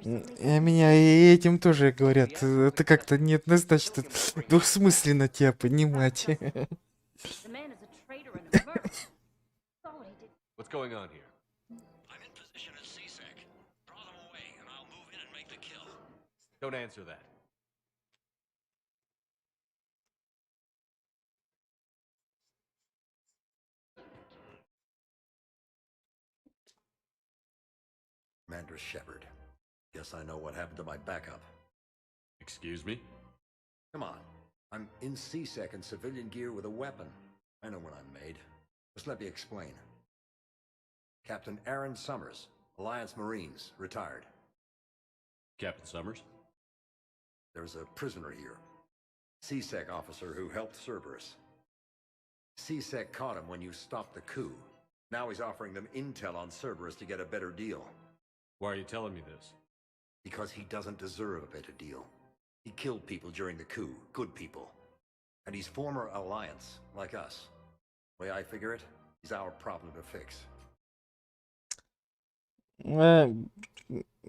Меня и этим тоже говорят. Это как-то неоднозначно, двухсмысленно тебя понимать. What's going on here? I'm in position at C-Sec. Draw them away, and I'll move in and make the kill. Don't answer that. Commander Shepard. Guess I know what happened to my backup. Excuse me? Come on. I'm in C-Sec in civilian gear with a weapon. I know what I'm made. Just let me explain. Captain Aaron Summers, Alliance Marines, retired. Captain Summers? There's a prisoner here. C-Sec officer who helped Cerberus. C-Sec caught him when you stopped the coup. Now he's offering them intel on Cerberus to get a better deal. Why are you telling me this? Because he doesn't deserve a better deal. He killed people during the coup, good people. And he's former Alliance, like us. The way I figure it, he's our problem to fix.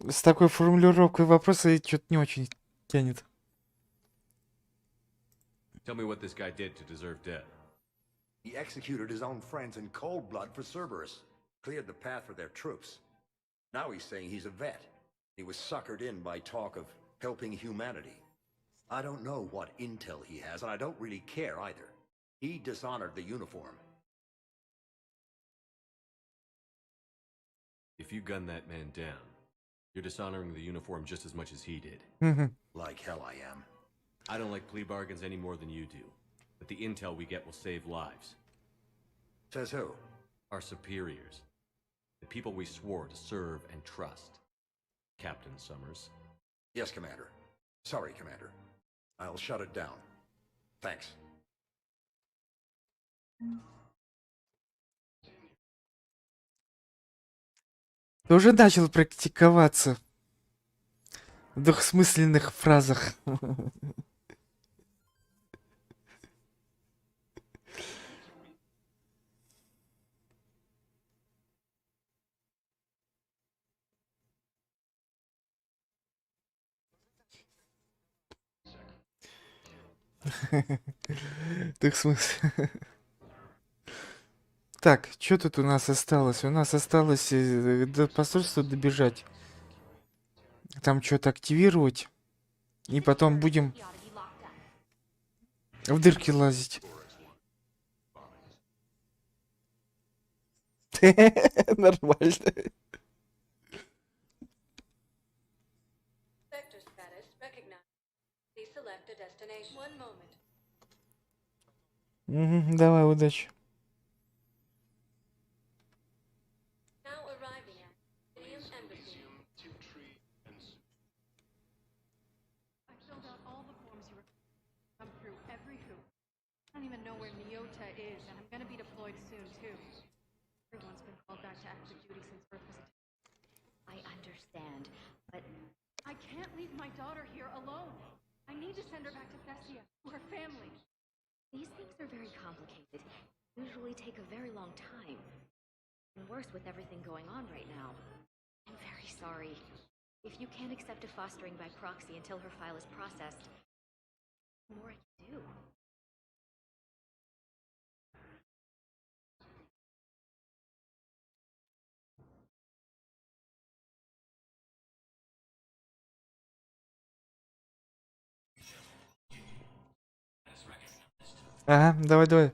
С такой формулировкой вопроса что-то не очень тянет. Tell me what this guy did to deserve death. He executed his own friends in cold blood for Cerberus. Cleared the path for their troops. Now he's saying he's a vet. He was suckered in by talk of helping humanity. I don't know what intel he has, and I don't really care either. He dishonored the uniform. If you gun that man down, you're dishonoring the uniform just as much as he did. Like hell I am. I don't like plea bargains any more than you do, but the intel we get will save lives. Says who? Our superiors. The people we swore to serve and trust. Captain Summers. Yes, Commander. Sorry, Commander. I'll shut it down. Thanks. Тоже начал практиковаться в двухсмысленных фразах. Так, смысл. Так, что тут у нас осталось? У нас осталось до посольства добежать. Там что-то активировать. И потом будем в дырки лазить. Нормально. Sector status recognized. Please select a destination. One moment. Давай, удачи. Now arriving at Museum Embassy. I filled out all the forms you were come through every hoop. I don't even know where Nyota is, and I'm gonna be deployed soon too. Everyone's been called back to active duty since Earth was attacked. I understand, but I can't leave my daughter here alone. I need to send her back to Thessia, to her family. these things are very complicated. Usually take a very long time. And worse with everything going on right now. I'm very sorry. If you can't accept a fostering by proxy until her file is processed, what more I can do? Ага, давай, давай.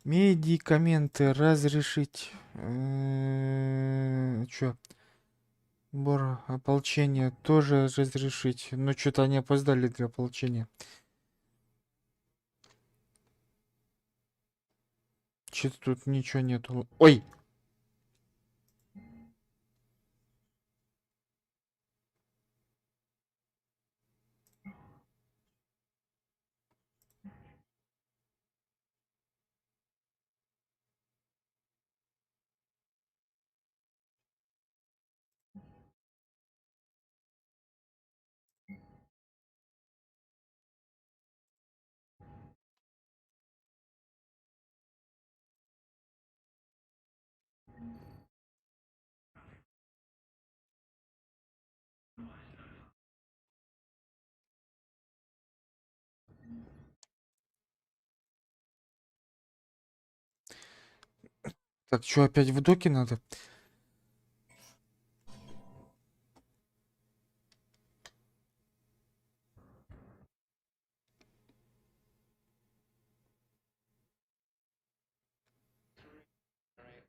Медикаменты разрешить. Чё? Сбор ополчения тоже разрешить. Но что-то они опоздали для ополчения. Что-то тут ничего нету. Ой! Так, что, опять в доке надо?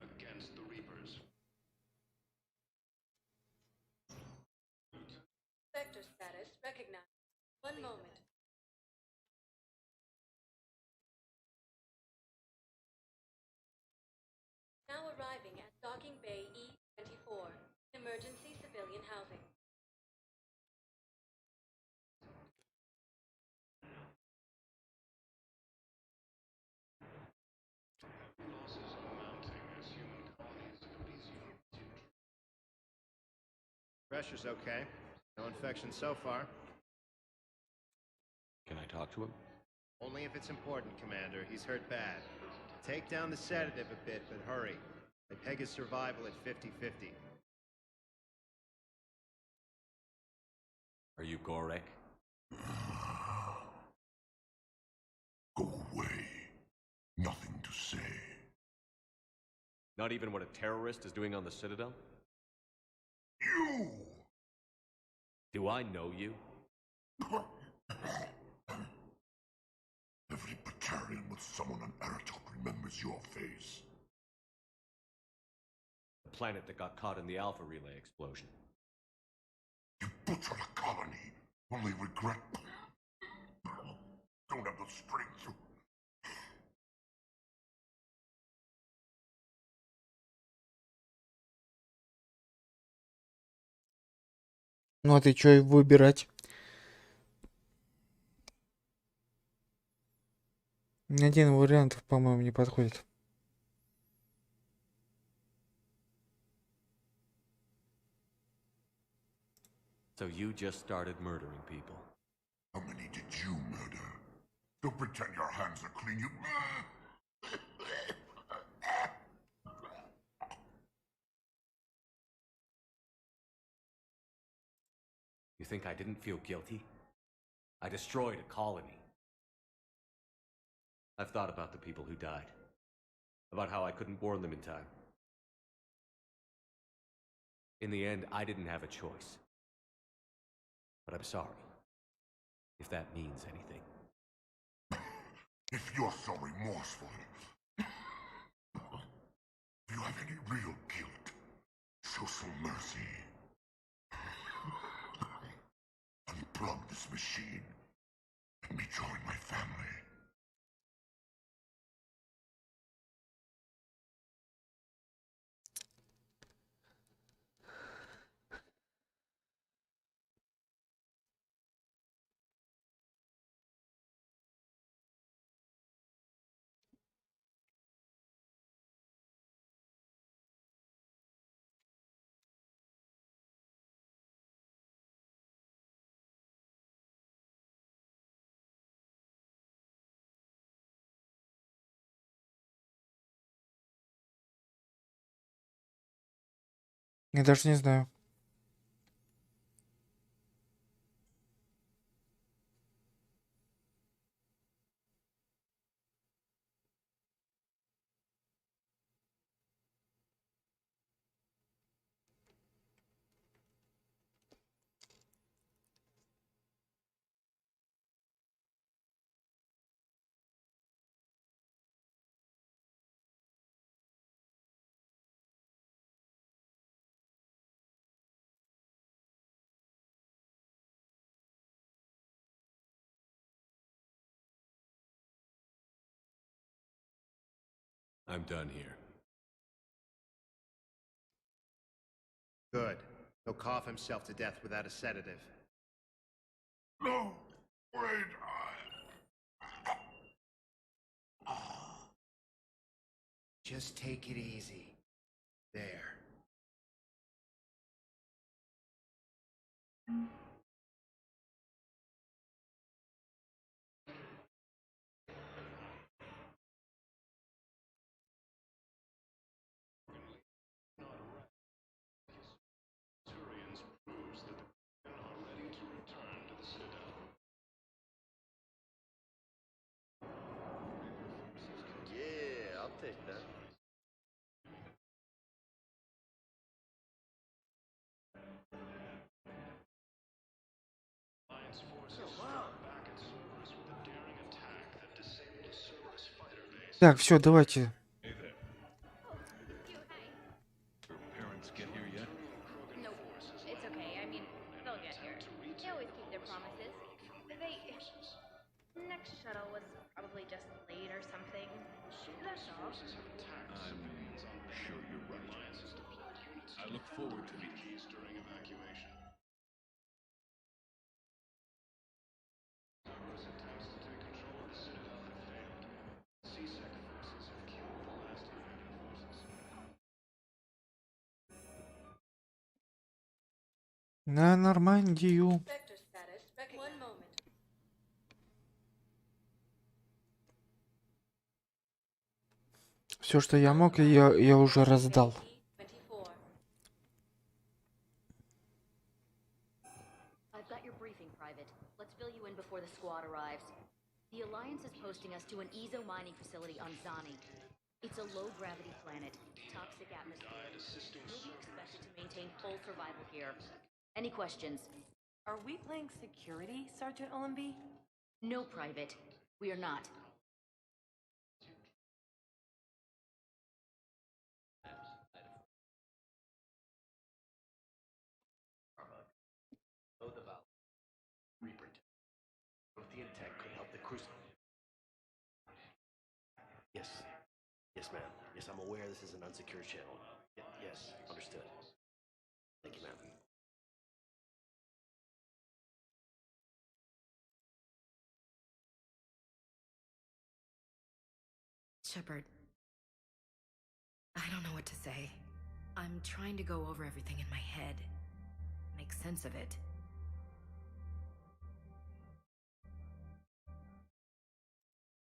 Against the Reapers. Sector status recognized. One moment. Now arriving at Docking Bay E-24, emergency civilian housing. Losses are mounting as human colonies Elysium. Pressure's okay. No infection so far. Can I talk to him? Only if it's important, Commander. He's hurt bad. Take down the sedative a bit, but hurry. I peg his survival at 50-50. Are you Gorek? Go away. Nothing to say. Not even what a terrorist is doing on the Citadel? You! Do I know you? Every battalion with someone on Aratok remembers your face. The planet that got caught in the Alpha Relay explosion. You butchered a colony. Only regret. Don't have the strength to. Ну а ты что выбирать? Ни один вариант, по-моему, не подходит. So you just started murdering people. How many did you murder? Don't pretend your hands are clean, you. You think I didn't feel guilty? I destroyed a colony. I've thought about the people who died. About how I couldn't warn them in time. In the end, I didn't have a choice. But I'm sorry. If that means anything. If you're so remorseful, if you have any real guilt, show some mercy. Unplug this machine. Let me join my family. Я даже не знаю. I'm done here. Good. He'll cough himself to death without a sedative. No, wait. Just take it easy. There. Turians proves that the men are ready to return to the Citadel. Yeah, I'll take that. Alliance forces struck back at Cerberus with a daring attack that disabled a Cerberus fighter base. Так, все, давайте. Parents get here yet? Nope. It's okay. I mean, they'll get here. They always keep their promises. Next shuttle was probably just late or something. That's all. I'm sure you're right. I look forward to meeting you during evacuation. Cerberus attempts to take control of the Citadel have failed. CSEC forces have killed the last American forces. На Нормандию. Vector status recognized. One moment. Все, что я мог, я уже раздал. 24. I've got your briefing, Private. Let's fill you in before the squad arrives. The Alliance is posting us to an ezo mining facility on Zani. It's a low-gravity planet, toxic atmosphere. We'll be expected to maintain full survival here. Any questions? Are we playing security, Sergeant Ullenby? No, Private. We are not. Load the valve. Reaper. Protein tech could help the cruise. Yes. Yes, ma'am. Yes, I'm aware this is an unsecured channel. Yes, understood. Thank you, ma'am. Shepard. I don't know what to say. I'm trying to go over everything in my head. Make sense of it.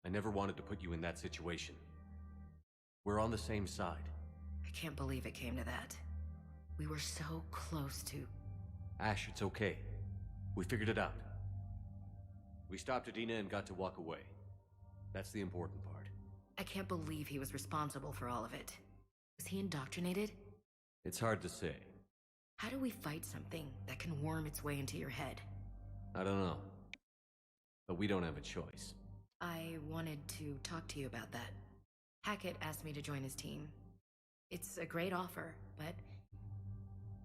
I never wanted to put you in that situation. We're on the same side. I can't believe it came to that. We were so close to... Ash, it's okay. We figured it out. We stopped Adina and got to walk away. That's the important part. I can't believe he was responsible for all of it. Was he indoctrinated? It's hard to say. How do we fight something that can worm its way into your head? I don't know. But we don't have a choice. I wanted to talk to you about that. Hackett asked me to join his team. It's a great offer, but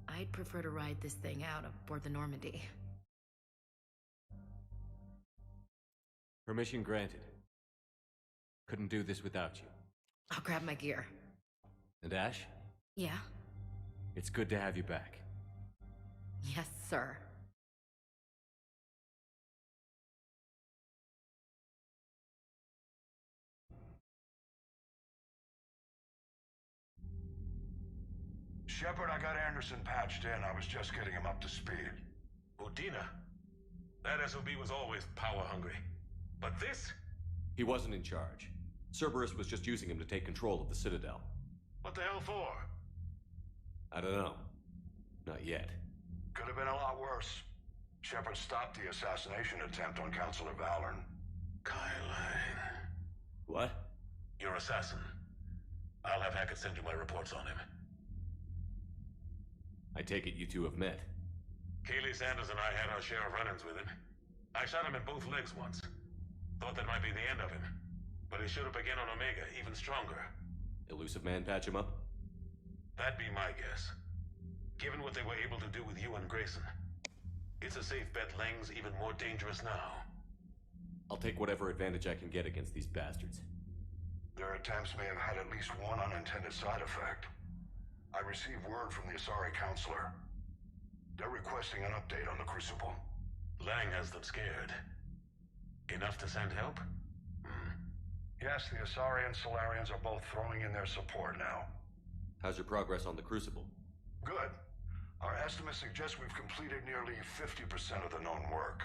I'd prefer to ride this thing out aboard the Normandy. Permission granted. Couldn't do this without you. I'll grab my gear. And Ash, Yeah? it's good to have you back. Yes, sir. Shepard, I got Anderson patched in. I was just getting him up to speed. Udina? That SOB was always power-hungry. But this? He wasn't in charge. Cerberus was just using him to take control of the Citadel. What the hell for? I don't know. Not yet. Could have been a lot worse. Shepard stopped the assassination attempt on Councilor Valorn. Kyline. What? Your assassin. I'll have Hackett send you my reports on him. I take it you two have met. Kaylee Sanders and I had our share of run-ins with him. I shot him in both legs once. Thought that might be the end of him. But he showed up again on Omega, even stronger. Elusive Man patch him up? That'd be my guess. Given what they were able to do with you and Grayson. It's a safe bet Lang's even more dangerous now. I'll take whatever advantage I can get against these bastards. Their attempts may have had at least one unintended side effect. I received word from the Asari Counselor. They're requesting an update on the Crucible. Lang has them scared. Enough to send help? Yes, the Asari and Solarians are both throwing in their support now. How's your progress on the Crucible? Good. Our estimates suggest we've completed nearly 50% of the known work.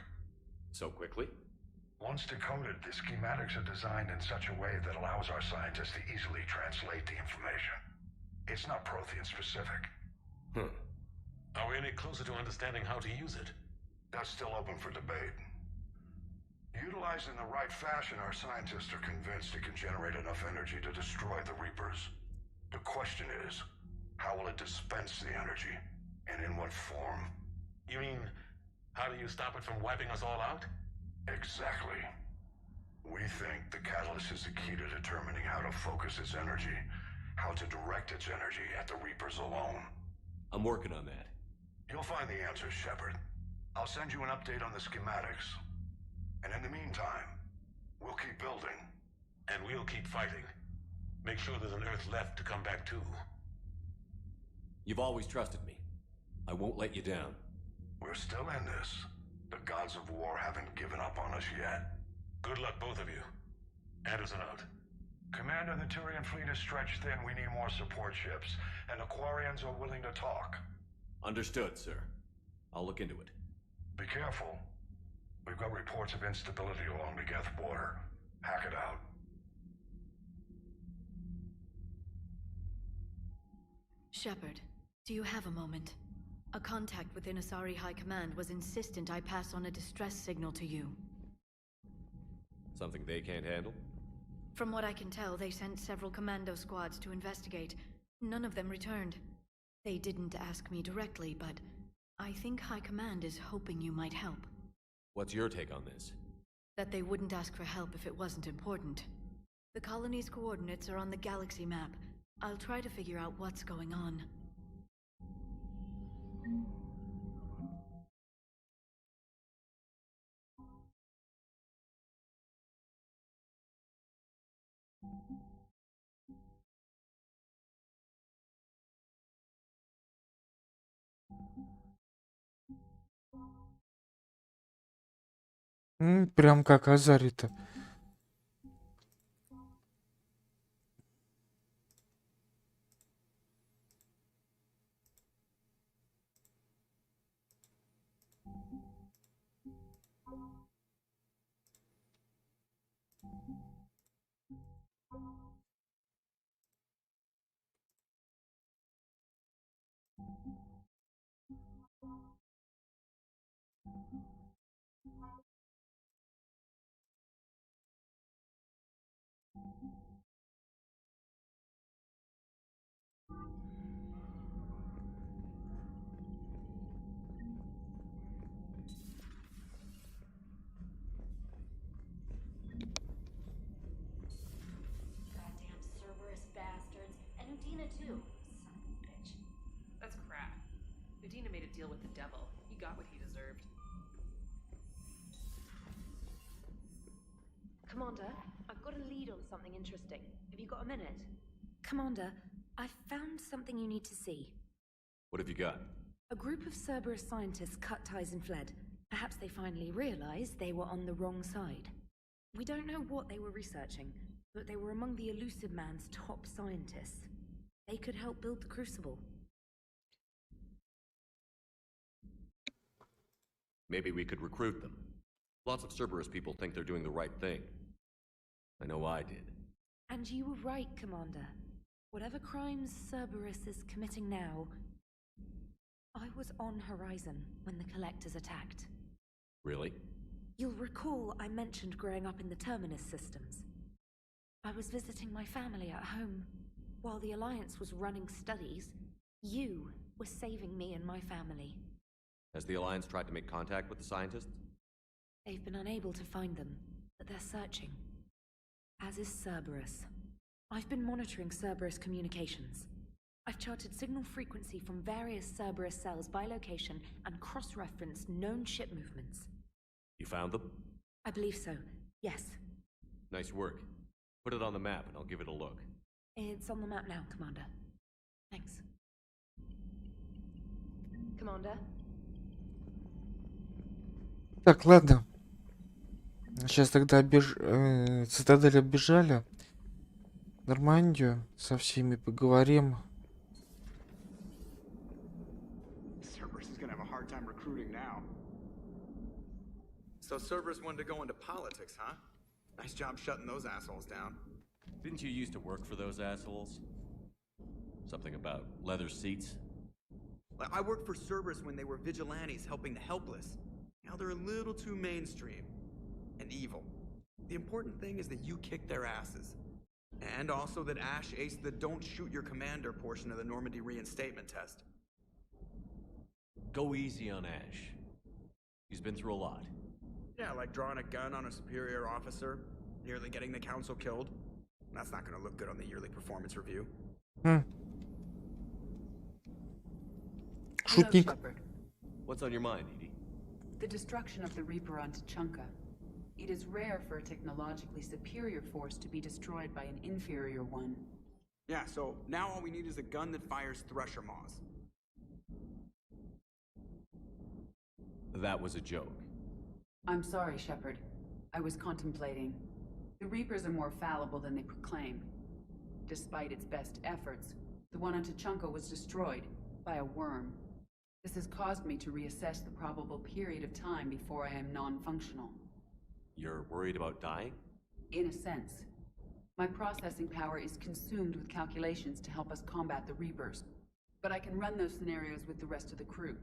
So quickly? Once decoded, the schematics are designed in such a way that allows our scientists to easily translate the information. It's not Prothean specific. Are we any closer to understanding how to use it? That's still open for debate. Utilized in the right fashion, our scientists are convinced it can generate enough energy to destroy the Reapers. The question is, how will it dispense the energy? And in what form? You mean, how do you stop it from wiping us all out? Exactly. We think the catalyst is the key to determining how to focus its energy, how to direct its energy at the Reapers alone. I'm working on that. You'll find the answers, Shepard. I'll send you an update on the schematics. And in the meantime, we'll keep building. And we'll keep fighting. Make sure there's an Earth left to come back to. You've always trusted me. I won't let you down. We're still in this. The gods of war haven't given up on us yet. Good luck, both of you. Anderson out. Commander, the Turian fleet is stretched thin. We need more support ships. And Aquarians are willing to talk. Understood, sir. I'll look into it. Be careful. We've got reports of instability along the Geth border. Hack it out. Shepard, do you have a moment? A contact within Asari High Command was insistent I pass on a distress signal to you. Something they can't handle? From what I can tell, they sent several commando squads to investigate. None of them returned. They didn't ask me directly, but I think High Command is hoping you might help. What's your take on this? That they wouldn't ask for help if it wasn't important. The colony's coordinates are on the galaxy map. I'll try to figure out what's going on. Прям как Азари-то. Goddamn Cerberus bastards. And Udina too. Son of a bitch. That's crap. Udina made a deal with the devil. He got what he deserved. Commander, I've got a lead on something interesting. Have you got a minute? Commander, I've found something you need to see. What have you got? A group of Cerberus scientists cut ties and fled. Perhaps they finally realized they were on the wrong side. We don't know what they were researching, but they were among the Elusive Man's top scientists. They could help build the Crucible. Maybe we could recruit them. Lots of Cerberus people think they're doing the right thing. I know I did. And you were right, Commander. Whatever crimes Cerberus is committing now, I was on Horizon when the Collectors attacked. Really? You'll recall I mentioned growing up in the Terminus systems. I was visiting my family at home. While the Alliance was running studies, you were saving me and my family. Has the Alliance tried to make contact with the scientists? They've been unable to find them, but they're searching. As is Cerberus. I've been monitoring Cerberus communications. I've charted signal frequency from various Cerberus cells by location and cross-referenced known ship movements. You found them? I believe so, yes. Nice work. Put it on the map and I'll give it a look. It's on the map now, Commander. Thanks. Commander? Так, ладно. Сейчас тогда цитадель оббежали. Нормандию со всеми поговорим. Cerberus is gonna have a hard time recruiting now. So Cerberus wanted to go into politics, huh? Nice job shutting those assholes down. Didn't you used to work for those assholes? Something about leather seats? I worked for Cerberus when they were vigilantes helping the helpless. Now they're a little too mainstream. And evil. The important thing is that you kicked their asses. And also that Ash aced the don't shoot your commander portion of the Normandy reinstatement test. Go easy on Ash. He's been through a lot. Yeah, like drawing a gun on a superior officer, nearly getting the council killed. That's not gonna look good on the yearly performance review. Шутник. What's on your mind, Edie? The destruction of the Reaper on Tuchanka. It is rare for a technologically superior force to be destroyed by an inferior one. Yeah, so now all we need is a gun that fires Thresher Maws. That was a joke. I'm sorry, Shepard. I was contemplating. The Reapers are more fallible than they proclaim. Despite its best efforts, the one on Tuchanka was destroyed by a worm. This has caused me to reassess the probable period of time before I am non-functional. You're worried about dying? In a sense. My processing power is consumed with calculations to help us combat the Reapers. But I can run those scenarios with the rest of the crew.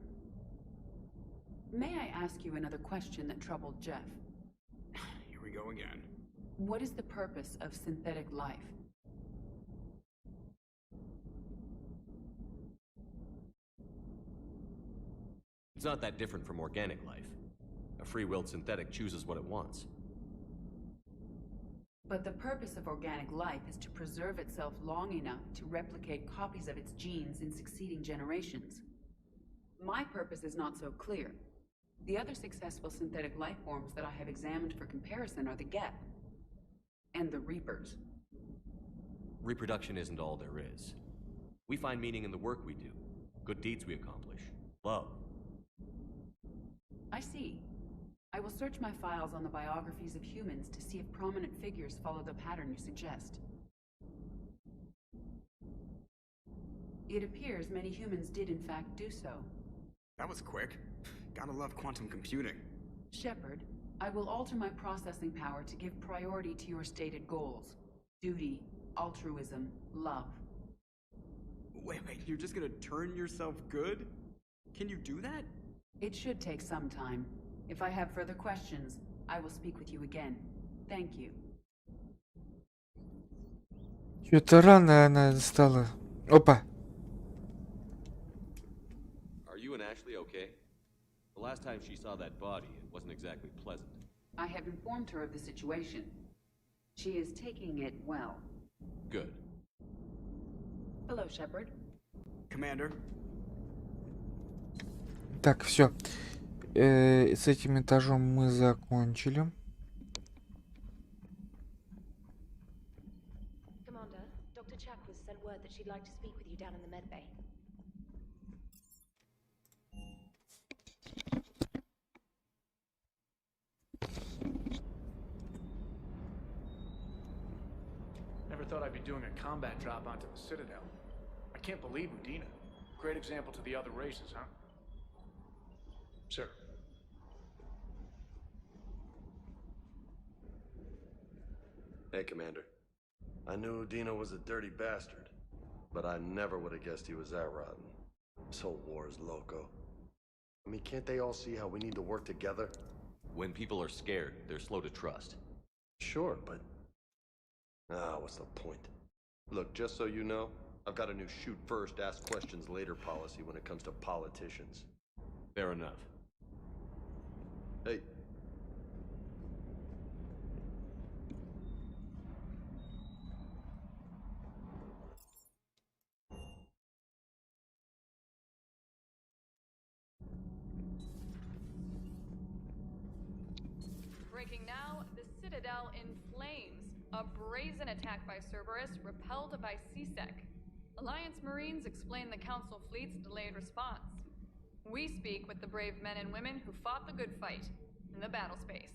May I ask you another question that troubled Jeff? Here we go again. What is the purpose of synthetic life? It's not that different from organic life. A free-willed synthetic chooses what it wants. But the purpose of organic life is to preserve itself long enough to replicate copies of its genes in succeeding generations. My purpose is not so clear. The other successful synthetic life forms that I have examined for comparison are the Geth and the Reapers. Reproduction isn't all there is. We find meaning in the work we do, good deeds we accomplish, love. I see. I will search my files on the biographies of humans to see if prominent figures follow the pattern you suggest. It appears many humans did in fact do so. That was quick. Gotta love quantum computing. Shepard, I will alter my processing power to give priority to your stated goals. Duty, altruism, love. Wait, you're just gonna turn yourself good? Can you do that? It should take some time. If I have further questions, I will speak with you again. Thank you. Что-то рано она стала. Опа. Are you and Ashley okay? The last time she saw that body, it wasn't exactly pleasant. I have informed her of the situation. She is taking it well. Good. Hello, Shepard. Commander. Так, все. С этим этажом мы закончили. she'd like to speak with you down in the med bay. Never thought I'd be doing a combat drop onto the Citadel. I can't believe Udina. Great example to the other races, huh? Sir. Hey, Commander. I knew Udina was a dirty bastard, but I never would have guessed he was that rotten. This whole war is loco. I mean, can't they all see how we need to work together? When people are scared, they're slow to trust. Sure, but... what's the point? Look, just so you know, I've got a new shoot first, ask questions later policy when it comes to politicians. Fair enough. Hey. Breaking now, the Citadel in flames. A brazen attack by Cerberus repelled by CSEC. Alliance Marines explain the Council fleet's delayed response. We speak with the brave men and women who fought the good fight in the battle space.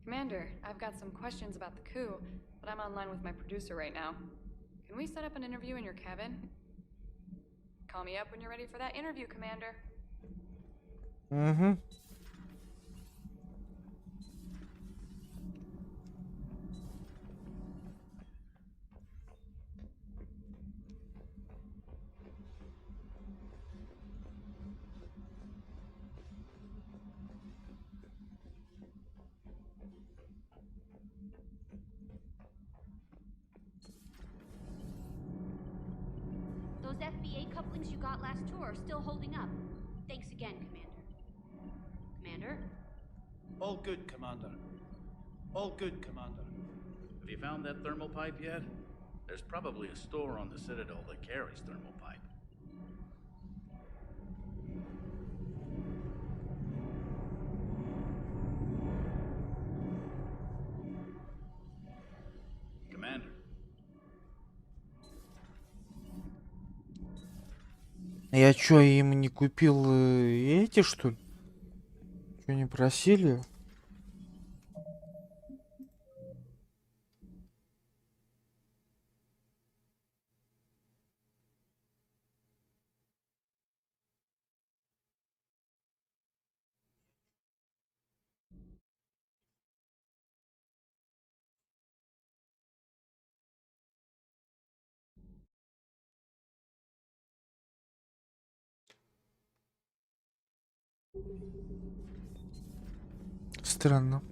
Commander, I've got some questions about the coup, but I'm online with my producer right now. Can we set up an interview in your cabin? Call me up when you're ready for that interview, Commander. Mm-hmm. Those FBA couplings you got last tour are still holding up. Thanks again, Commander. Commander? All good, Commander. All good, Commander. Have you found that thermal pipe yet? There's probably a store on the Citadel that carries thermal pipe. Commander. Я чё, им не купил эти, что ли? Чё, не просили? Странно.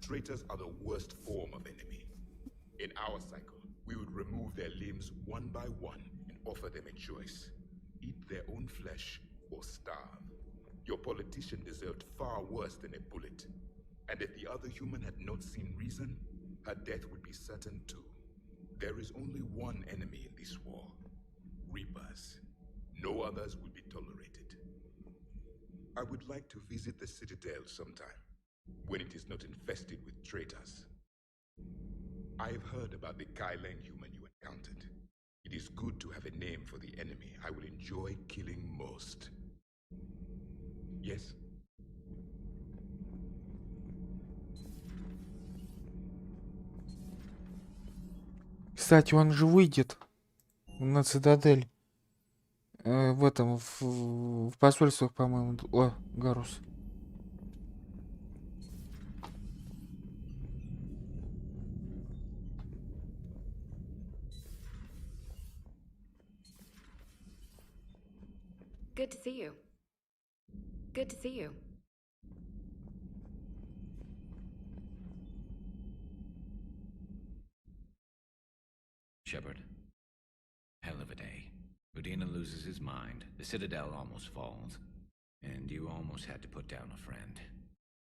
Traitors are the worst form of enemy. In our cycle, we would remove their limbs one by one and offer them a choice. Eat their own flesh or starve. Your politician deserved far worse than a bullet. And if the other human had not seen reason, her death would be certain too. There is only one enemy in this war. Reapers. No others will be tolerated. I would like to visit the Citadel sometime, when it is not infested with traitors. I have heard about the Kyleng human you encountered. It is good to have a name for the enemy I will enjoy killing most. Yes? Кстати, он же выйдет на Цитадель. В этом, в посольствах, по-моему. О, Гарус. Good to see you. Good to see you. Shepard. Hell of a day. Udina loses his mind, the Citadel almost falls, and you almost had to put down a friend.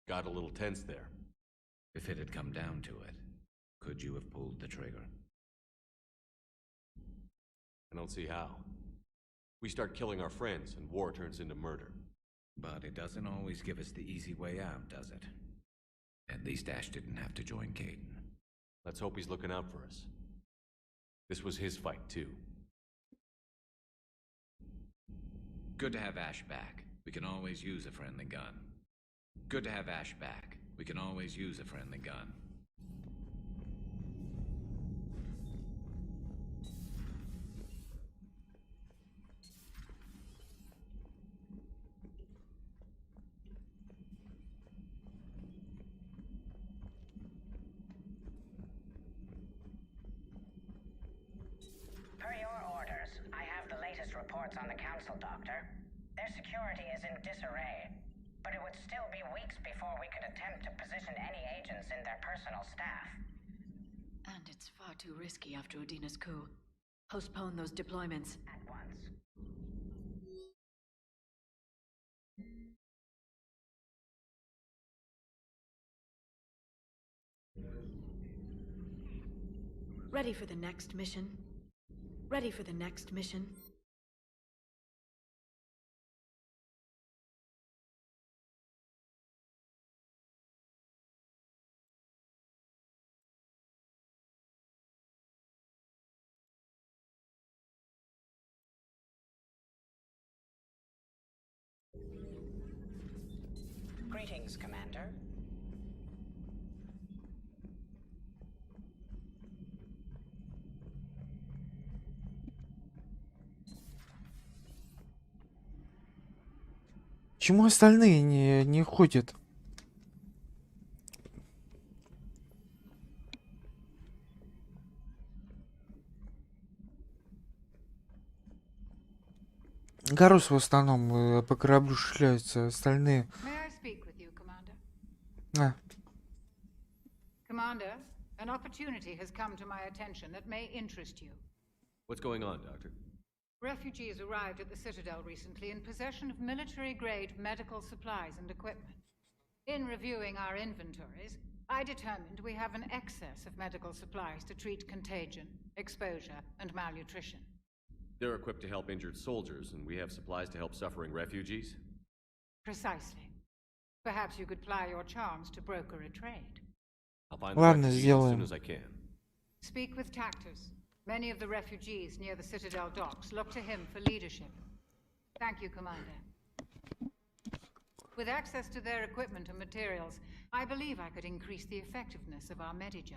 Got a little tense there. If it had come down to it, Could you have pulled the trigger? I don't see how. We start killing our friends, and war turns into murder. But it doesn't always give us the easy way out, does it? At least Ash didn't have to join Caden. Let's hope he's looking out for us. This was his fight, too. Good to have Ash back. We can always use a friendly gun. Good to have Ash back. We can always use a friendly gun. Per your orders, I have the latest reports on the Council, Doctor. Their security is in disarray, but it would still be weeks before we could attempt to position any agents in their personal staff. And it's far too risky after Udina's coup. Postpone those deployments. At once. Ready for the next mission? Ready for the next mission? Greetings, Commander. Почему остальные не ходят? Гарус в основном по кораблю шляются, остальные. Commander, an opportunity has come to my attention that may interest you. What's going on, Doctor? Refugees arrived at the Citadel recently in possession of military-grade medical supplies and equipment. In reviewing our inventories, I determined we have an excess of medical supplies to treat contagion, exposure, and malnutrition. They're equipped to help injured soldiers, and we have supplies to help suffering refugees? Precisely. Perhaps you could ply your charms to broker a trade. I'll find the refugees as soon as I can. Speak with Tactus. Many of the refugees near the Citadel docks look to him for leadership. Thank you, Commander. With access to their equipment and materials, I believe I could increase the effectiveness of our Medigel.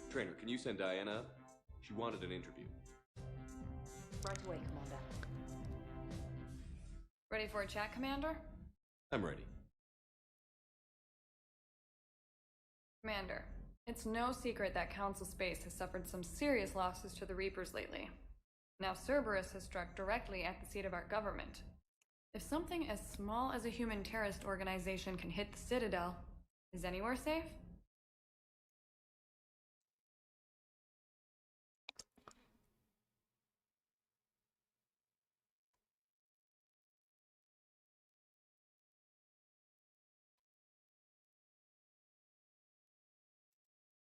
Trainer, can you send Diana up? She wanted an interview. Right away, Commander. Ready for a chat, Commander? I'm ready. Commander, it's no secret that Council Space has suffered some serious losses to the Reapers lately. Now Cerberus has struck directly at the seat of our government. If something as small as a human terrorist organization can hit the Citadel, is anywhere safe?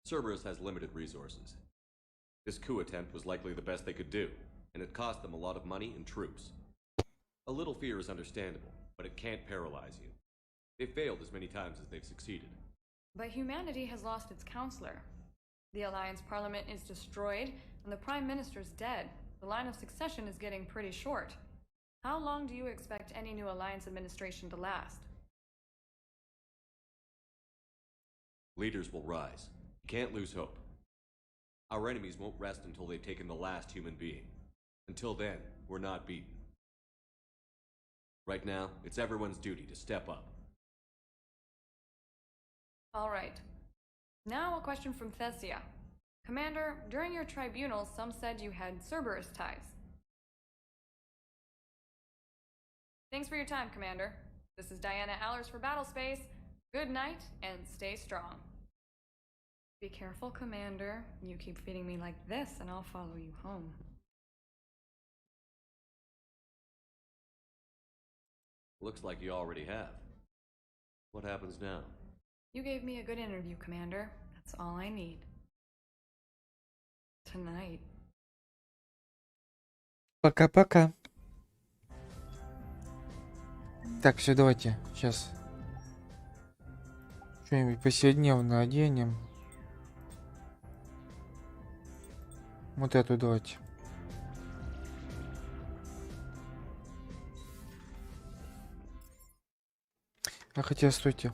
Cerberus has limited resources. This coup attempt was likely the best they could do, and it cost them a lot of money and troops. A little fear is understandable, but it can't paralyze you. They've failed as many times as they've succeeded. But humanity has lost its counselor. The Alliance Parliament is destroyed, and the Prime Minister's dead, The line of succession is getting pretty short. How long do you expect any new Alliance administration to last? Leaders will rise. You can't lose hope. Our enemies won't rest until they've taken the last human being. Until then, we're not beaten. Right now, it's everyone's duty to step up. All right. Now a question from Thesia. Commander, during your tribunal, some said you had Cerberus ties. Thanks for your time, Commander. This is Diana Allers for Battlespace. Good night, and stay strong. Be careful, Commander. You keep feeding me like this, and I'll follow you home. Looks like you already have. What happens now? You gave me a good interview, Commander. That's all I need. Tonight. Пока-пока. Так, все, давайте. Сейчас. Что-нибудь повседневно оденем. Вот эту давайте. А хотя, стойте.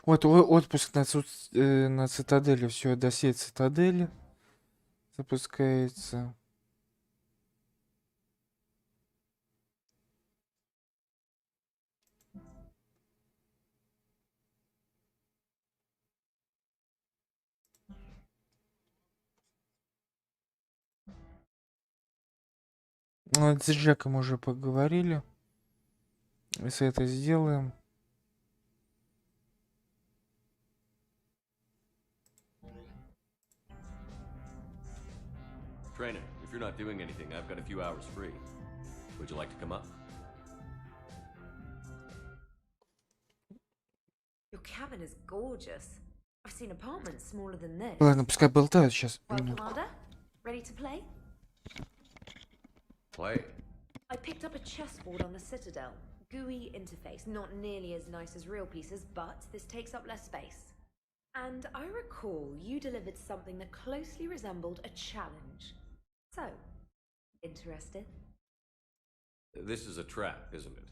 Вот отпуск на цитадели. Все, досье цитадели запускается. Вот с Джеком уже поговорили. Если это сделаем. Trainer, if you're not doing anything, I've got a few hours free. Would you like to come up? Your cabin is gorgeous. I've seen apartments smaller than this. Ладно, пускай болтают сейчас. Well, Минутку. Commander, ready to play? Play. I picked up a chessboard on the Citadel. GUI interface, not nearly as nice as real pieces, but this takes up less space. And I recall you delivered something that closely resembled a challenge. So, interested? This is a trap, isn't it?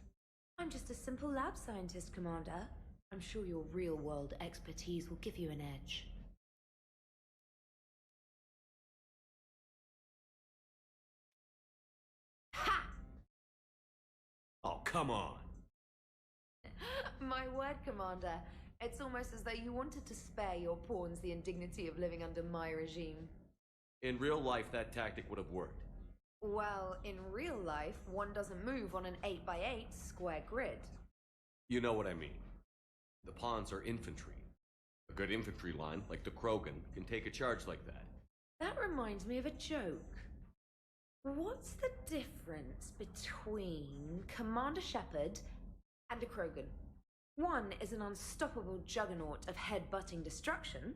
I'm just a simple lab scientist, Commander. I'm sure your real-world expertise will give you an edge. Ha! Oh, come on. My word, Commander. It's almost as though you wanted to spare your pawns the indignity of living under my regime. In real life, that tactic would have worked. Well, in real life, one doesn't move on an 8x8 square grid. You know what I mean. The pawns are infantry. A good infantry line, like the Krogan, can take a charge like that. That reminds me of a joke. What's the difference between Commander Shepard and a Krogan? One is an unstoppable juggernaut of head-butting destruction.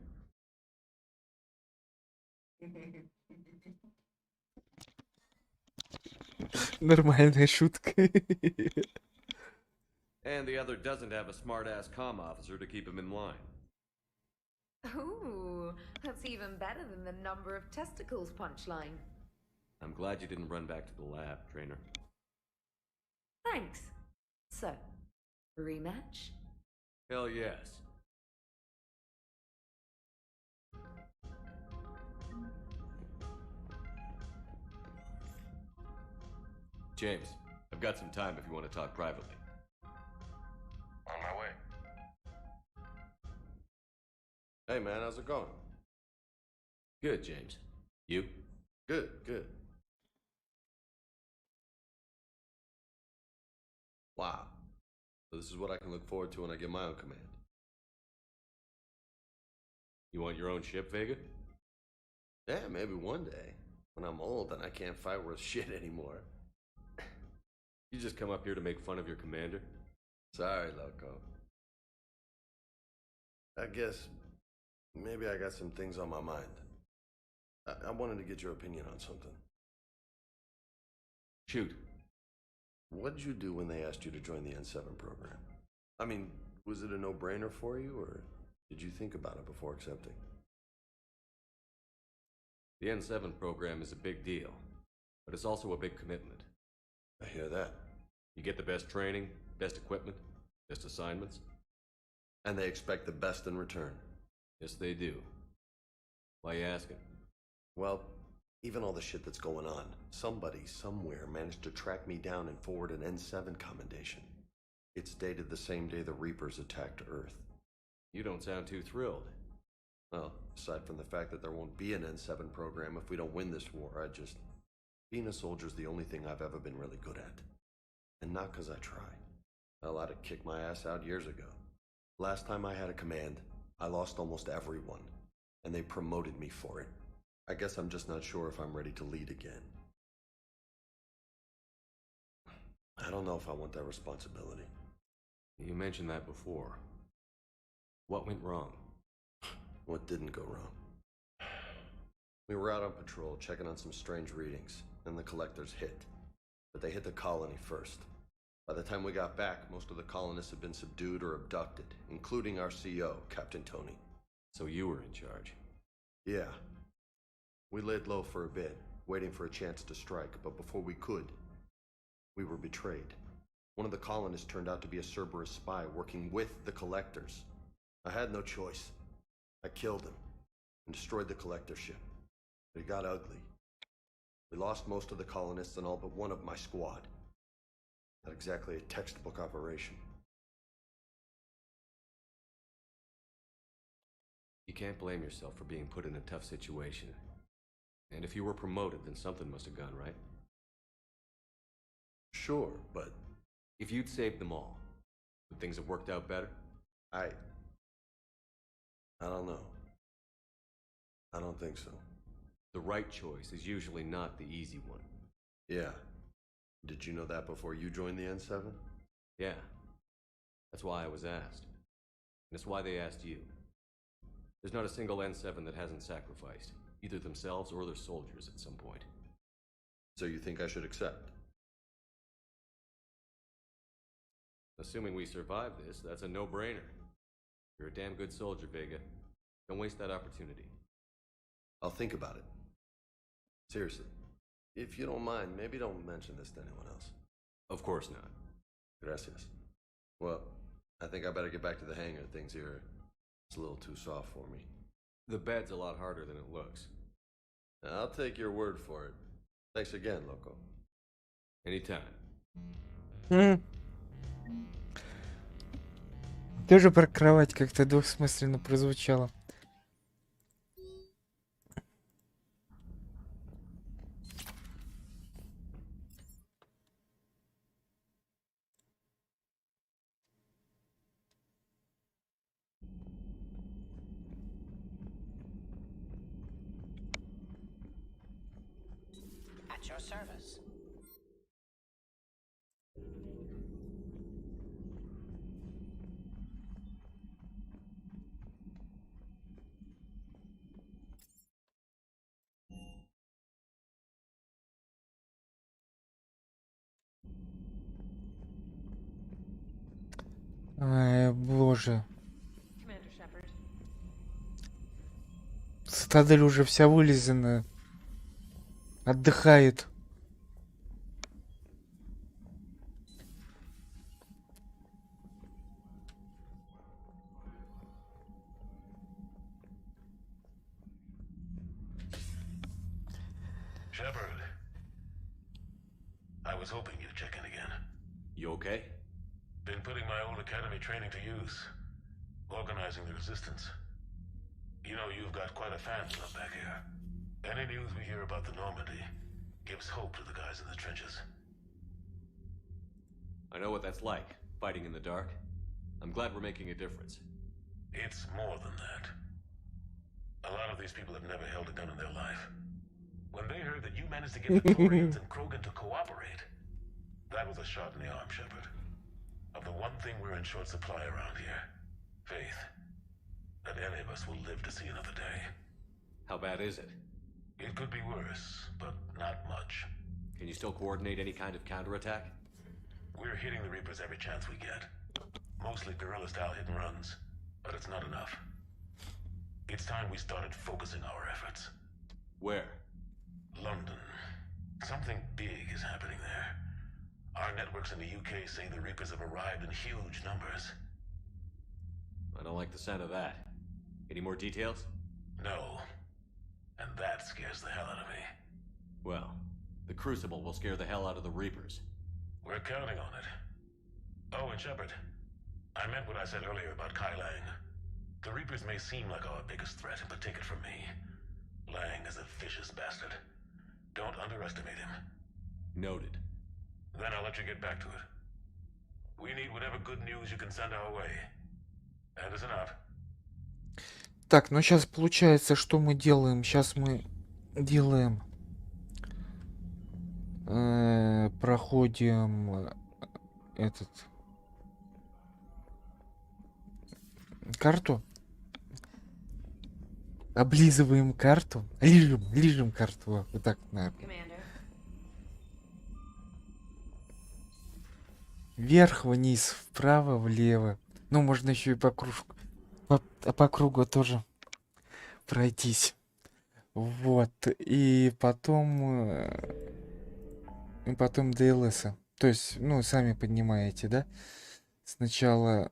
Нормальная шутка. And the other doesn't have a smart-ass comm officer to keep him in line. Ooh, that's even better than the number of testicles punchline. I'm glad you didn't run back to the lab, Trainer. Thanks. So, rematch? Hell yes. James, I've got some time if you want to talk privately. On my way. Hey man, how's it going? Good, James. You? Good, good. Wow. So this is what I can look forward to when I get my own command. You want your own ship, Vega? Yeah, maybe one day. When I'm old and I can't fight worth shit anymore. You just come up here to make fun of your commander? Sorry, loco. I guess maybe I got some things on my mind. I wanted to get your opinion on something. Shoot. What did you do when they asked you to join the N7 program? I mean, was it a no-brainer for you, or Did you think about it before accepting? The N7 program is a big deal, but it's also a big commitment. I hear that. You get the best training, best equipment, best assignments. And they expect the best in return. Yes, they do. Why you asking? Well, even all the shit that's going on, somebody somewhere managed to track me down and forward an N7 commendation. It's dated the same day the Reapers attacked Earth. You don't sound too thrilled. Well, aside from the fact that there won't be an N7 program if we don't win this war, being a soldier's the only thing I've ever been really good at. And not because I try. Hell, I'd have kicked my ass out years ago. Last time I had a command, I lost almost everyone, and they promoted me for it. I guess I'm just not sure if I'm ready to lead again. I don't know if I want that responsibility. You mentioned that before. What went wrong? What didn't go wrong? We were out on patrol, checking on some strange readings, and the collectors hit. But they hit the colony first. By the time we got back, most of the colonists had been subdued or abducted, including our CO, Captain Tony. So you were in charge? Yeah. We laid low for a bit, waiting for a chance to strike, but before we could, we were betrayed. One of the colonists turned out to be a Cerberus spy working with the collectors. I had no choice. I killed him and destroyed the collector ship. It got ugly. We lost most of the colonists and all but one of my squad. Not exactly a textbook operation. You can't blame yourself for being put in a tough situation. And if you were promoted, then something must have gone right. Sure, but... If you'd saved them all, would things have worked out better? I don't know. I don't think so. The right choice is usually not the easy one. Yeah. Did you know that before you joined the N7? Yeah. That's why I was asked. And it's why they asked you. There's not a single N7 that hasn't sacrificed, either themselves or their soldiers at some point. So you think I should accept? Assuming we survive this, that's a no-brainer. You're a damn good soldier, Vega. Don't waste that opportunity. I'll think about it. Seriously. If you don't mind, maybe don't mention this to anyone else. Of course not. Gracias. Well, I think I better get back to the hangar. Things here, it's a little too soft for me. The bed's a lot harder than it looks. I'll take your word for it. Thanks again, Loco. Anytime. Тоже про кровать как-то двусмысленно прозвучало. At your service. Ай, боже. Commander Shepard. Цитадель уже вся вылизана. Отдыхает. Shepard. I was hoping you'd check in again. You okay? Been putting my old academy training to use. Organizing the resistance. You know, you've got quite a fan club back here. Any news we hear about the Normandy gives hope to the guys in the trenches. I know what that's like, fighting in the dark. I'm glad we're making a difference. It's more than that. A lot of these people have never held a gun in their life. When they heard that you managed to get the Torians and Krogan to cooperate, that was a shot in the arm, Shepard. Of the one thing we're in short supply around here, faith. That any of us will live to see another day. How bad is it? It could be worse, but not much. Can you still coordinate any kind of counterattack? We're hitting the Reapers every chance we get. Mostly guerrilla-style hit and runs, but it's not enough. It's time we started focusing our efforts. Where? London. Something big is happening there. Our networks in the UK say the Reapers have arrived in huge numbers. I don't like the sound of that. Any more details? No. And that scares the hell out of me. Well, the Crucible will scare the hell out of the Reapers. We're counting on it. Oh, and Shepard, I meant what I said earlier about Kai Lang. The Reapers may seem like our biggest threat, but take it from me. Lang is a vicious bastard. Don't underestimate him. Noted. Then I'll let you get back to it. We need whatever good news you can send our way. And listen up. Так, ну сейчас получается, что мы делаем? Сейчас мы делаем... проходим этот... карту. Облизываем карту. Лижем карту. Вот так, наверное. Вверх, вниз, вправо, влево. Ну, можно еще и по кружку. По кругу тоже пройтись. Вот. И потом ДЛС. То есть, ну, сами понимаете, да? Сначала...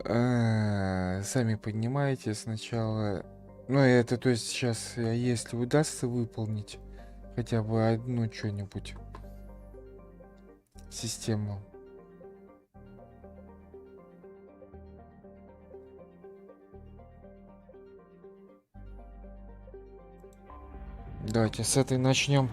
сами понимаете, сначала... Ну, это, то есть, сейчас, если удастся выполнить хотя бы одну что-нибудь систему. Давайте с этой начнем.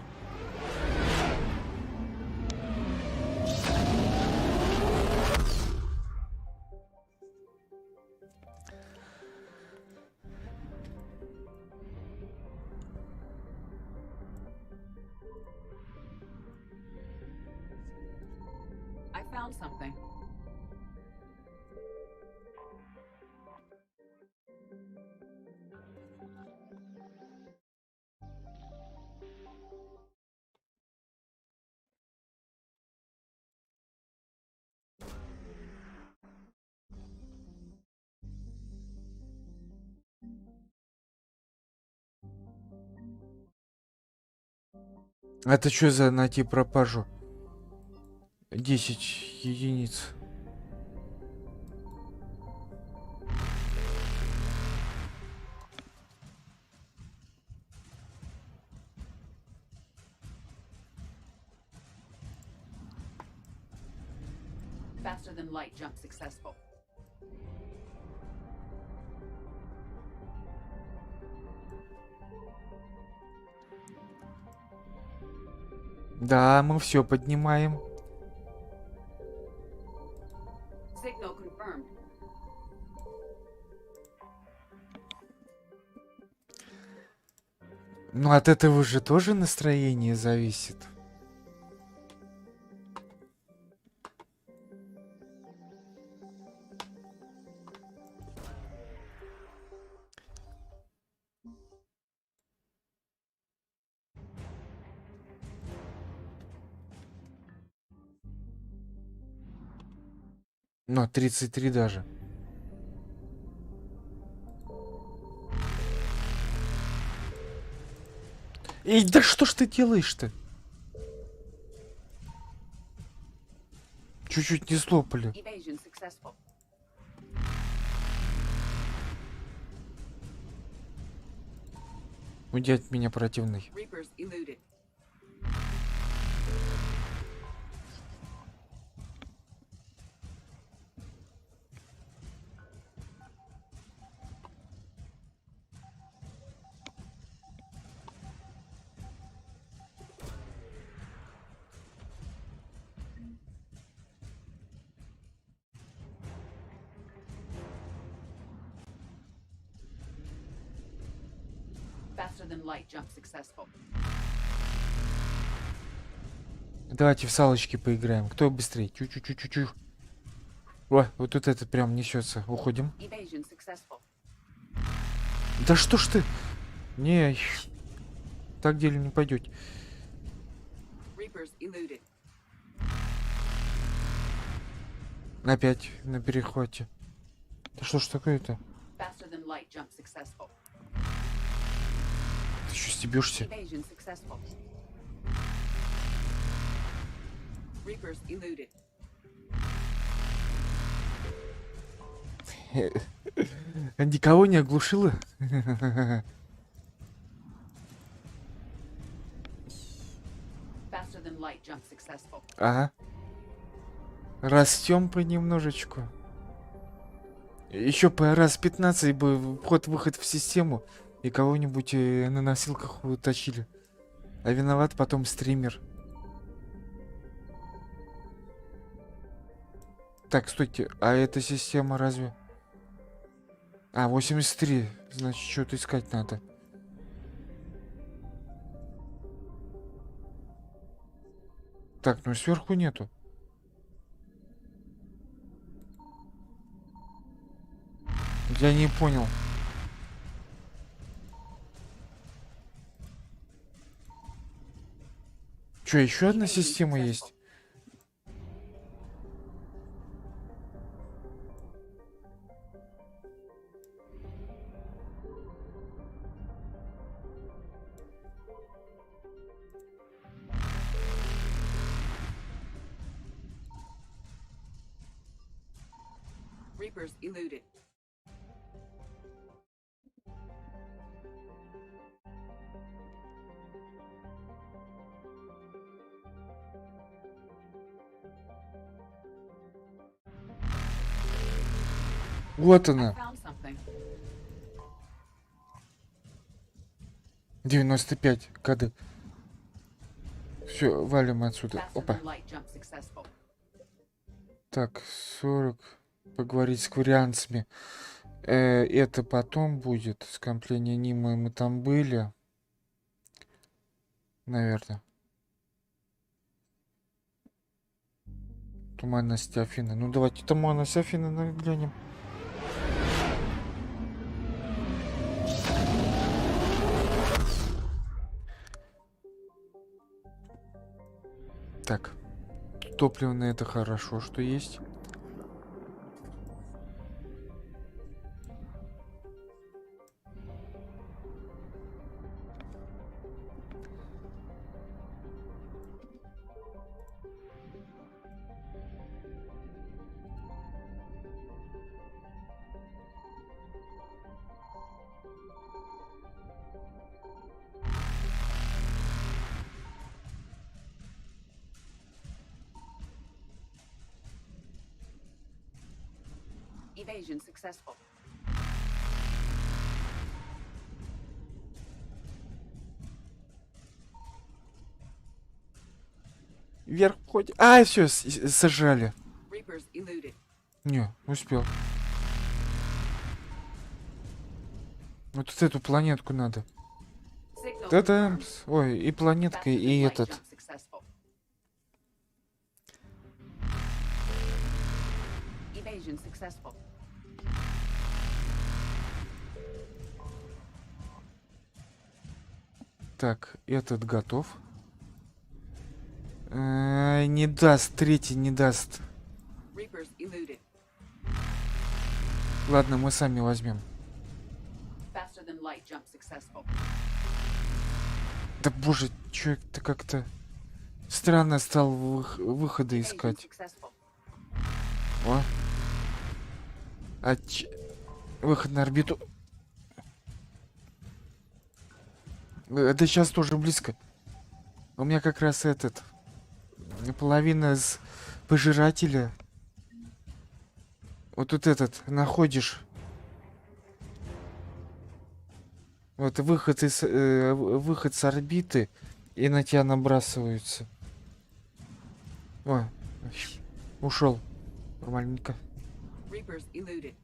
I found something. Это что за найти пропажу? 10 единиц. Faster than light jump successful. Да, мы все поднимаем. Signal confirmed. Ну, от этого же тоже настроение зависит. Ну, 33 даже. Эй, да что ж ты делаешь-то? Чуть-чуть не слопали. Evasion successful. Уйди от меня, противный. Reapers eluded. Faster than light jump successful. Давайте в салочки поиграем. Кто быстрее? Чу-чу-чу-чу-чу. О, вот тут этот прям несется. Уходим. Evasion successful. Да что ж ты? Не, так деле не пойдет. Reapers eluded. Опять на перехвате. Да что ж такое-то? Faster than light jump successful. Ты что, стебешься? Evasion successful. Reapers eluded. Никого не оглушила? Faster than light jump successful. Ага. Растем понемножечку. Еще по раз 15 бы вход-выход в систему и кого-нибудь на носилках утащили. А виноват потом стример. Так, стойте, а эта система разве? А, 83. Значит, что-то искать надо. Так, ну сверху нету. Я не понял. Что, еще одна система есть? Reapers eluded. Вот I она. found something. 95 кады. Все, валим отсюда. Faster Опа. than light jump successful. Так, 40. Поговорить с кварианцами. Это потом будет. Скопление Нима мы там были. Наверное. Туманность Афины. Ну давайте туманность Афины глянем. Так. Топливное это хорошо, что есть. Evasion successful. Вверх хоть. А, все, сожрали. Reapers eluded. Не, успел. Вот эту планетку надо. Signal Да-да. confirmed. Ой, и планетка, Faster и than light этот. jump successful. Evasion successful. Так, этот готов. Не даст, третий не даст. Reapers eluded. Ладно, мы сами возьмем. Faster than light jump successful. Да боже, человек-то как-то странно стал выходы Evasion искать. successful. О. Выход на орбиту. Это сейчас тоже близко. У меня как раз этот. Половина с пожирателя. Вот тут этот находишь. Вот выход из выход с орбиты, и на тебя набрасываются. О, ушел. Нормальненько. Reapers eluded.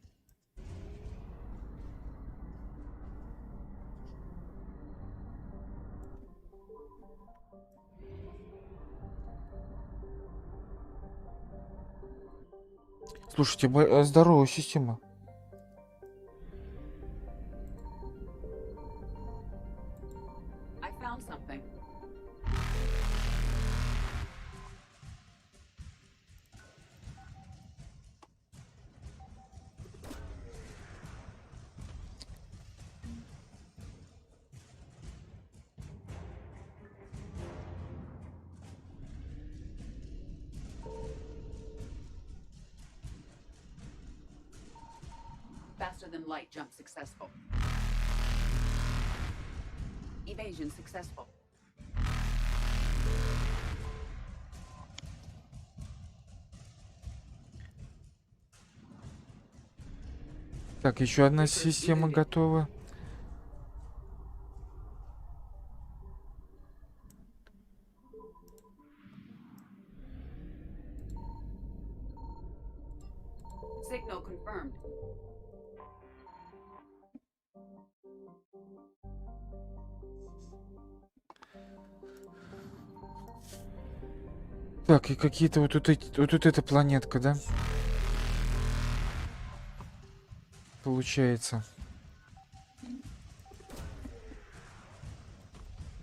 Слушайте, здоровая система. I found something. than light jump successful. Evasion successful. Так, еще одна система готова. Signal confirmed. Так, и какие-то вот тут эти, вот тут эта планетка, да? Получается.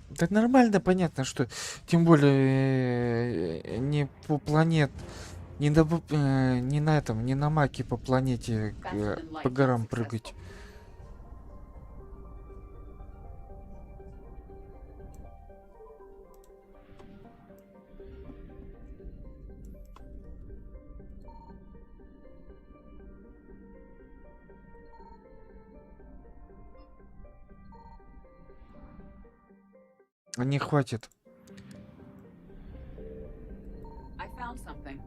Да нормально, понятно, что тем более не по планет, не на этом, не на маке по планете по горам прыгать. Не хватит. I found something.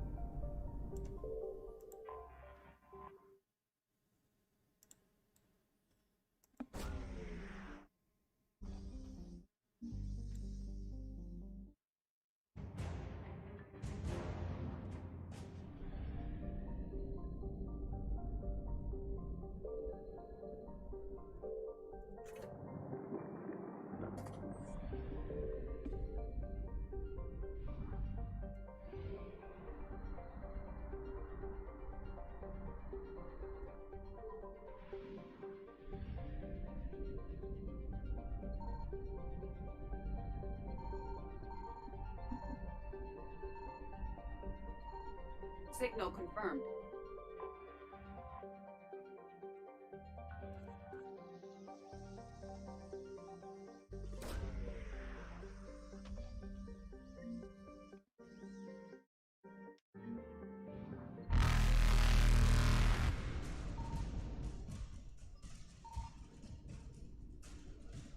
Signal confirmed.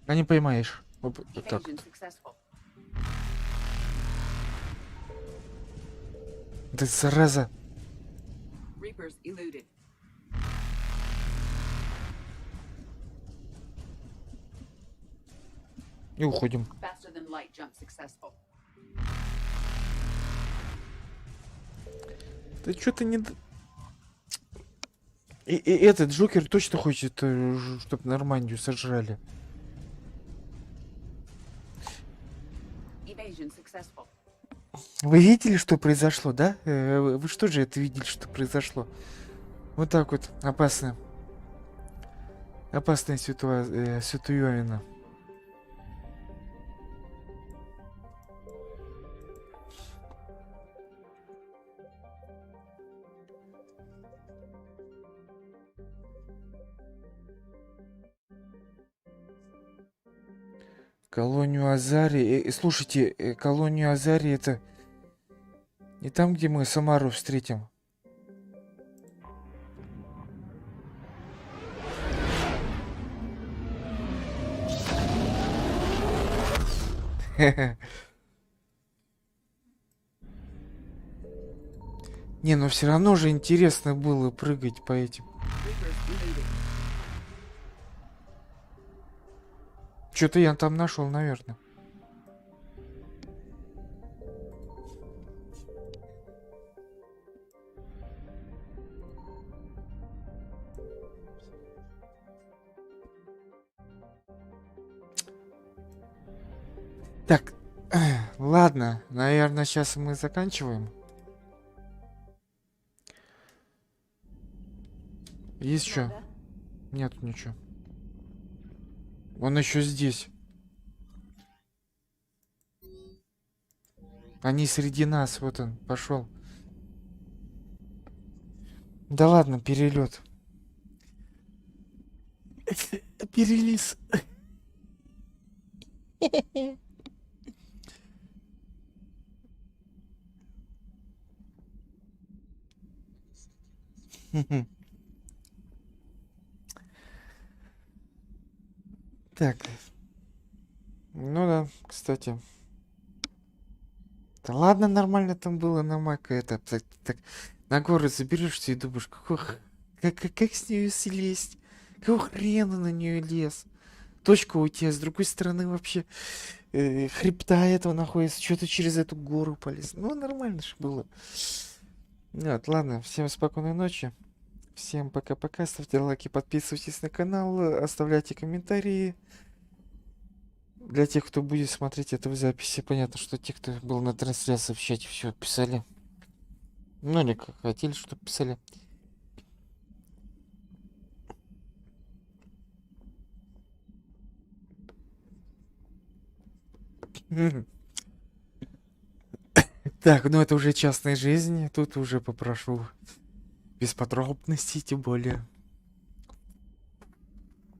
А не поймаешь. Оп, вот так. Evasion successful. Да зараза. Reapers eluded. И уходим. Faster than light jump successful. Да что-то не... И этот Джокер точно хочет, чтобы Нормандию сожрали. Evasion successful. Вы видели, что произошло, да? Вы что же это видели, что произошло? Вот так вот. Опасно. Опасная ситуация. Колонию Азари. Слушайте, колонию Азари это не там, где мы Самару встретим. Не, но все равно же интересно было прыгать по этим. Что-то я там нашел, наверное. Так, ладно, наверное, сейчас мы заканчиваем. Есть что? Нет, ничего. Он еще здесь. Они среди нас, вот он, пошел. Да ладно, перелет. Перелиз. Так. Ну да, кстати. Да ладно, нормально там было на Мака. Это так на гору заберешься и думаешь, как с нее слезть? Какого хрена на нее лез? Точка у тебя с другой стороны вообще хребта этого находится. Что-то через эту гору полез. Ну, нормально же было. Вот, ладно, всем спокойной ночи. Всем пока-пока. Ставьте лайки, подписывайтесь на канал, оставляйте комментарии. Для тех, кто будет смотреть это в записи, понятно, что те, кто был на трансляции в чате, все писали. Ну, или как хотели, чтобы писали. Так, ну это уже частная жизнь. Тут уже попрошу без подробностей, тем более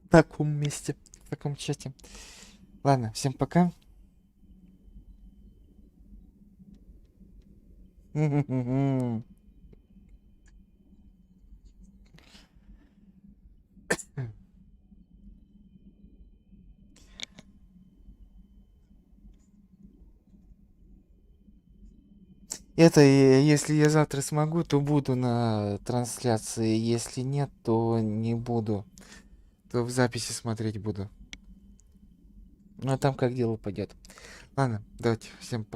в таком месте, в таком чате. Ладно, всем пока. Это, если я завтра смогу, то буду на трансляции. Если нет, то не буду. То в записи смотреть буду. Ну а там как дело пойдет. Ладно, давайте, всем пока.